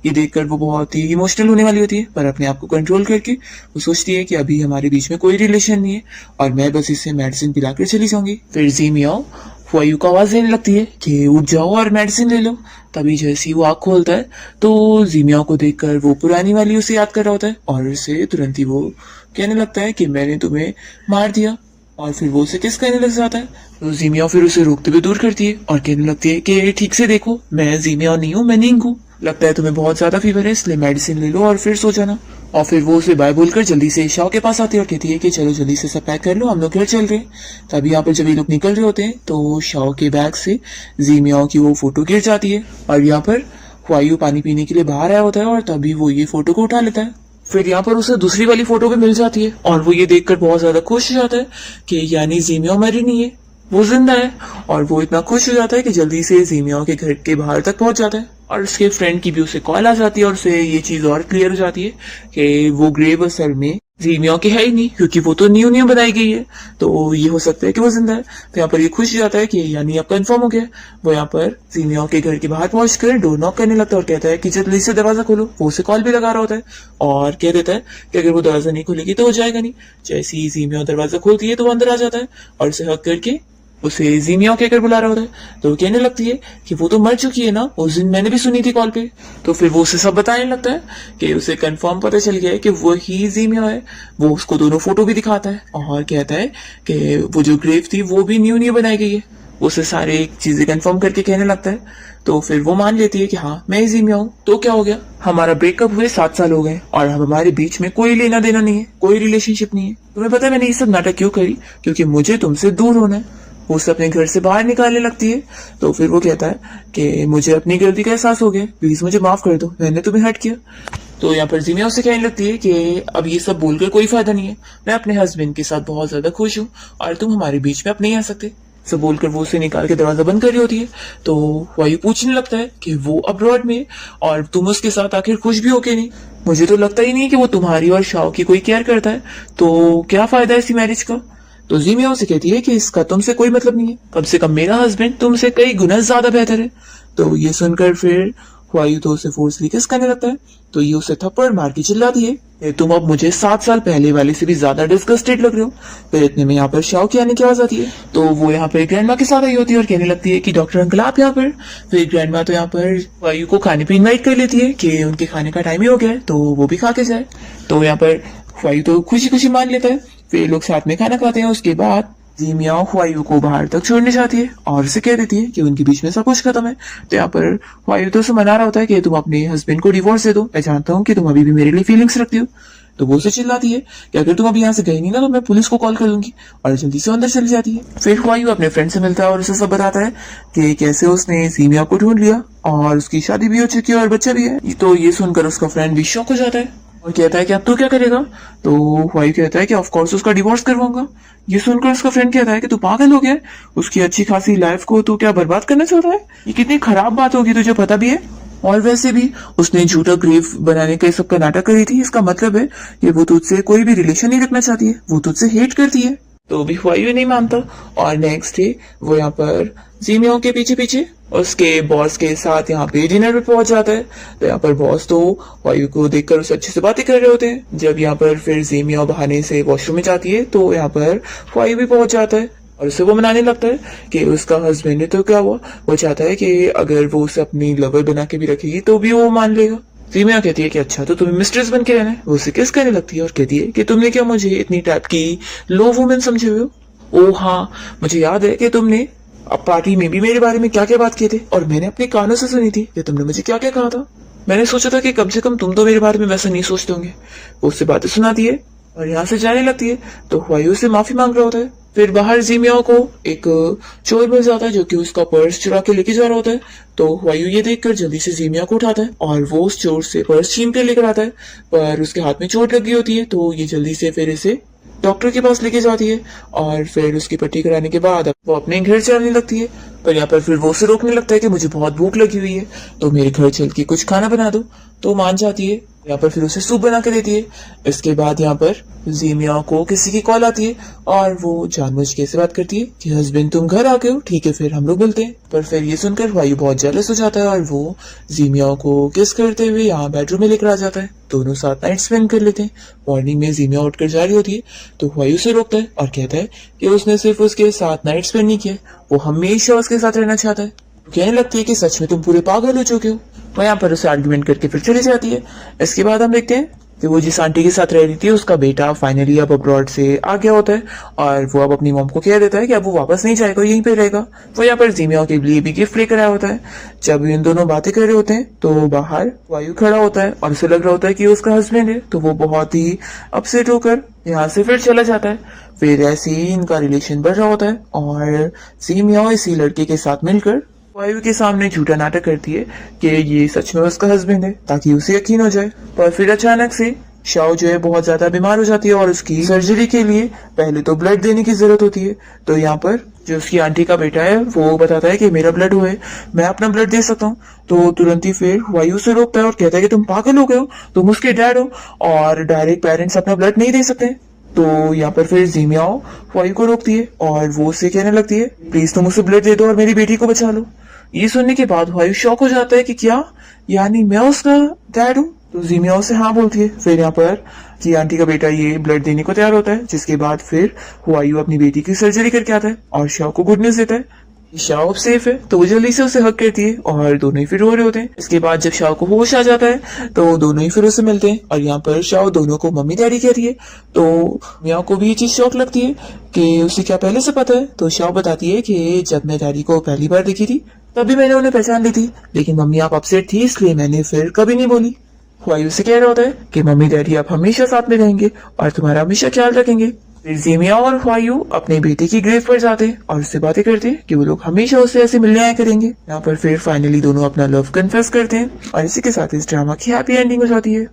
A: ये देखकर वो बहुत ही इमोशनल होने वाली होती है, पर अपने आप को कंट्रोल करके वो सोचती है कि अभी हमारे बीच में कोई रिलेशन नहीं है और मैं बस इसे मेडिसिन पिलाकर चली जाऊंगी। फिर जीमिया वायु को आवाज देने लगती है कि उठ जाओ और मेडिसिन ले लो। तभी जैसे ही वो आँख खोलता है तो जीमिया को देखकर वो पुरानी वाली उसे याद कर रहा होता है और उसे तुरंत ही वो कहने लगता है कि मैंने तुम्हें मार दिया, और फिर वो उसे किस कहने लग जाता है। तो जीमिया फिर उसे रोकते हुए दूर करती है और कहने लगती है कि ठीक से देखो, मैं जीमिया नहीं हूँ, मैं नींग हूँ, लगता है तुम्हें बहुत ज्यादा फीवर है इसलिए मेडिसिन ले लो और फिर सो जाना। और फिर वो उसे बाय बोलकर जल्दी से शाओ के पास आती है और कहती है कि चलो जल्दी से सब पैक कर लो, हम लोग घर चल रहे हैं। तभी यहाँ पर जब ये लोग निकल रहे होते हैं तो शाओ के बैग से जीमिया की वो फोटो गिर जाती है और यहाँ पर वायु पानी पीने के लिए बाहर आया होता है और तभी वो ये फोटो को उठा लेता है। फिर यहाँ पर उसे दूसरी वाली फोटो भी मिल जाती है और वो ये देखकर बहुत ज्यादा खुश हो जाता है कि यानी जीमिया मरी नहीं है, वो जिंदा है। और वो इतना खुश हो जाता है कि जल्दी से जीमिया के घर के बाहर तक पहुंच जाता है और उसके फ्रेंड की भी उसे कॉल आ जाती है और उसे ये चीज और क्लियर हो जाती है कि वो ग्रेव असल में जीमिया की है ही नहीं, क्योंकि वो तो न्यू न्यू बनाई गई है, तो ये हो सकता है कि वो जिंदा है। तो यहाँ पर ये खुश हो जाता है कि यानी अब कंफर्म हो गया। वो यहाँ पर जीमिया के घर के बाहर पहुंचकर डोर नॉक करने लगता है और कहता है कि जल्दी से दरवाजा खोलो। वो उसे कॉल भी लगा रहा होता है और कह देता है कि अगर वो दरवाजा नहीं खोलेगी तो हो जाएगा नहीं। जैसे ही जीमिया दरवाजा खोलती है तो वो अंदर आ जाता है और उसे हक करके उसे जीमिया कहकर बुला रहा होता है। तो वो कहने लगती है कि वो तो मर चुकी है ना, उस दिन मैंने भी सुनी थी कॉल पे। तो फिर वो उसे सब बताने लगता है कि उसे कंफर्म पता चल गया है कि वो ही जीमिया है। वो उसको दोनों फोटो भी दिखाता है और कहता है कि वो जो ग्रेव थी वो भी न्यू न्यू बनाई गई है। उसे सारे चीजें कंफर्म करके कहने लगता है। तो फिर वो मान लेती है कि हाँ मैं ही जीमिया हूँ। तो क्या हो गया, हमारा ब्रेकअप हुए 7 साल हो गए और अब हमारे बीच में कोई लेना देना नहीं है, कोई रिलेशनशिप नहीं है। तुम्हें पता है मैंने ये सब नाटक क्यों करी, क्योंकि मुझे तुमसे दूर होना है। वो उसे अपने घर से बाहर निकालने लगती है। तो फिर वो कहता है कि मुझे अपनी गलती का एहसास हो गया, प्लीज मुझे माफ कर दो, मैंने तुम्हें हर्ट किया। तो यहाँ पर जीमिया उससे कहने लगती है कि अब ये सब बोलकर कोई फायदा नहीं है, मैं अपने हस्बैंड के साथ बहुत ज्यादा खुश हूँ और तुम हमारे बीच में अब नहीं आ सकते। सब बोलकर वो उसे निकाल के दरवाजा बंद कर रही होती है। तो वायु पूछने लगता है कि वो अब्रॉड में और तुम उसके साथ आखिर खुश भी हो के नहीं, मुझे तो लगता ही नहीं कि वो तुम्हारी और शाओ की कोई केयर करता है, तो क्या फायदा है इसी मैरिज का। तो जीमिया उसे कहती है कि इसका तुमसे कोई मतलब नहीं है, कम से कम मेरा हस्बैंड तुमसे कई गुना ज्यादा बेहतर है। तो ये सुनकर फिर वायु तो उसे फोर्सली किस करने लगता है। तो ये उसे थप्पड़ मार के चिल्लाती है कि तुम अब मुझे 7 साल पहले वाले से भी ज्यादा डिस्गस्टेड लग रहे हो। फिर इतने में यहाँ पर शाओ की आने की आवाज आती है। तो वो यहाँ पर ग्रैंडमा के साथ आई होती है और कहने लगती है कि डॉक्टर अंकल आप यहाँ पर। फिर ग्रैंडमा तो यहाँ पर वायु को खाने पे इन्वाइट कर लेती है कि उनके खाने का टाइम ही हो गया है तो वो भी खा के जाए। तो यहाँ पर वायु तो खुशी खुशी मान लेता है। फिर लोग साथ में खाना खाते हैं। उसके बाद जीमिया वायु को बाहर तक छोड़ने जाती है और उसे कह देती है कि उनके बीच में सब कुछ खत्म है। तो यहाँ पर वायु तो उसे मना रहा होता है कि तुम अपने हस्बैंड को डिवोर्स दे दो, मैं जानता हूँ कि तुम अभी भी मेरे लिए फीलिंग्स रखती हो। तो वो उसे चिल्लाती है कि अगर तुम अभी यहाँ से गई नहीं ना तो मैं पुलिस को कॉल कर दूंगी, और जल्दी से अंदर चली जाती है। फिर वायु अपने फ्रेंड से मिलता है और उसे सब बताता है कि कैसे उसने जीमिया को ढूंढ लिया और उसकी शादी भी हो चुकी है और बच्चा भी है। तो ये सुनकर उसका फ्रेंड भी शॉक हो जाता है और कहता है कि अब तू क्या करेगा। तो वायु कहता है कि ऑफ कोर्स उसका डिवोर्स करवाऊंगा। ये सुनकर उसका फ्रेंड कहता है कि तू पागल हो गया है, उसकी अच्छी खासी लाइफ को तू क्या बर्बाद करना चाहता है, ये कितनी खराब बात होगी तुझे पता भी है। और वैसे भी उसने झूठा ग्रेव बनाने का सबका नाटक करी थी, इसका मतलब है कि वो तुझसे कोई भी रिलेशन नहीं रखना चाहती है, वो तुझसे हेट करती है। तो भी वायु नहीं मानता और नेक्स्ट डे वो यहाँ पर जीमिया के पीछे पीछे उसके बॉस के साथ यहाँ पे डिनर पे पहुंच जाता है। तो यहाँ पर बॉस तो वायु को देखकर उसे अच्छे से बातें कर रहे होते हैं। जब यहाँ पर फिर जीमिया बहाने से वॉशरूम में जाती है तो यहाँ पर वायु भी पहुंच जाता है और उसे वो मनाने लगता है कि उसका हस्बैंड है तो क्या हुआ, वो चाहता है कि अगर वो उसे अपनी लवर बना के भी रखेगी तो भी वो मान लेगा। जीमिया कहती है कि अच्छा तो तुम्हें मिस्ट्रेस बन के रहना है। वो उसे किस कहने लगती है और कहती है कि तुमने क्या मुझे इतनी टाइप की लो वुमेन समझे हुए हो। ओ हाँ, मुझे याद है कि तुमने अब पार्टी में भी मेरे बारे में क्या क्या बात किए थे और मैंने अपने कानों से सुनी थी कि तुमने मुझे क्या क्या कहा था। मैंने सोचा था कि कम से कम तुम तो मेरे बारे में वैसा नहीं सोचते होंगे। वो उससे बातें सुनाती है और यहाँ से जाने लगती है तो हुआयू से माफी मांग रहा होता है। फिर बाहर जीमियाओ को एक चोर मिल जाता है जो कि उसका पर्स चुरा के लेके जा रहा होता है। तो हुआयू ये देखकर जल्दी से जीमियाओ को उठाता है और वो उस चोर से पर्स छीन कर लेकर आता है, पर उसके हाथ में चोट लगी होती है तो ये जल्दी से फिर इसे डॉक्टर के पास लेके जाती है और फिर उसकी पट्टी कराने के बाद वो अपने घर चलने लगती है। पर यहाँ पर फिर वो उसे रोकने लगता है कि मुझे बहुत भूख लगी हुई है तो मेरे घर चल के कुछ खाना बना दो। तो मान जाती है। यहाँ पर फिर उसे सूप बना के देती है। इसके बाद यहाँ पर जीमिया को किसी की कॉल आती है और वो जानबूझ के से बात करती है कि हस्बैंड तुम घर आ गए हो, ठीक है फिर हम लोग मिलते हैं। पर फिर ये सुनकर वायु बहुत जेलस हो जाता है और वो जीमिया को किस करते हुए यहाँ बेडरूम में लेकर आ जाता है। दोनों साथ नाइट स्पेंड कर लेते हैं। मॉर्निंग में जीमिया उठकर जा रही होती है तो वायु से रोकता है और कहता है कि उसने सिर्फ उसके साथ नाइट स्पेंड नहीं किया, वो हमेशा उसके साथ रहना चाहता है। कहने लगती है कि सच में तुम पूरे पागल हो चुके हो। वो यहाँ पर उसे आर्ग्यूमेंट करके फिर चली जाती है। इसके बाद हम देखते हैं कि वो जिस आंटी के साथ रह रही थी उसका बेटा फाइनली अब अब्रॉड से आ गया होता है और वो अब अपनी मॉम को कह देता है कि अब वो वापस नहीं जाएगा, यहीं पे रहेगा। वो यहाँ पर जीमिया के लिए भी गिफ्ट लेकर आया होता है। जब इन दोनों बातें कर रहे होते हैं तो बाहर वायु खड़ा होता है और उसे लग रहा होता है कि उसका हस्बैंड है, तो वो बहुत ही अपसेट होकर यहाँ से फिर चला जाता है। फिर ऐसे ही इनका रिलेशन बढ़ रहा होता है और जीमिया इसी लड़के के साथ मिलकर वायु के सामने झूठा नाटक करती है कि ये सच में उसका हस्बैंड है ताकि उसे यकीन हो जाए। पर फिर अचानक से शाओ जो है बहुत ज्यादा बीमार हो जाती है और उसकी सर्जरी के लिए पहले तो ब्लड देने की जरूरत होती है। तो यहाँ पर जो उसकी आंटी का बेटा है वो बताता है कि मेरा ब्लड हुआ है, मैं अपना ब्लड दे सकता हूँ। तो तुरंत ही फिर वायु से रोकता है और कहता है कि तुम पागल हो गए हो, तुम उसके डैड हो और डायरेक्ट पेरेंट्स अपना ब्लड नहीं दे सकते। तो यहाँ पर फिर जीमियाओ वायु को रोकती है और वो उससे कहने लगती है प्लीज तुम उसे ब्लड दे दो और मेरी बेटी को बचा लो। ये सुनने के बाद वायु शॉक हो जाता है कि क्या, यानी मैं उसका डैड हूँ। तो जीमिया से हाँ बोलती है। फिर यहाँ पर की आंटी का बेटा ये ब्लड देने को तैयार होता है, जिसके बाद फिर वायु अपनी बेटी की सर्जरी करके आता है और शाओ को गुड न्यूज देता है शाओ अब सेफ है। तो वो जल्दी से उसे हक करती है और दोनों ही फिर रो रहे होते हैं। इसके बाद जब शाओ को होश आ जाता है तो दोनों ही फिर उसे मिलते हैं और यहाँ पर शाओ दोनों को मम्मी डैडी कहती है। तो मियाँ को भी ये चीज शौक लगती है कि उसे क्या पहले से पता है। तो शाओ बताती है कि जब मैं डैडी को पहली बार देखी थी तभी मैंने उन्हें पहचान ली थी, लेकिन मम्मी आप अपसेट थी इसलिए मैंने फिर कभी नहीं बोली। वायु से कह रहा होता है कि मम्मी डैडी आप हमेशा साथ में रहेंगे और तुम्हारा हमेशा ख्याल रखेंगे। फिर जीमिया और वायु अपने बेटे की ग्रेव पर जाते हैं और उससे बातें करते हैं कि वो लोग हमेशा उससे ऐसे मिलने आया करेंगे। यहाँ पर फिर फाइनली दोनों अपना लव कन्फेस करते हैं और इसी के साथ इस ड्रामा की हैप्पी एंडिंग हो जाती है।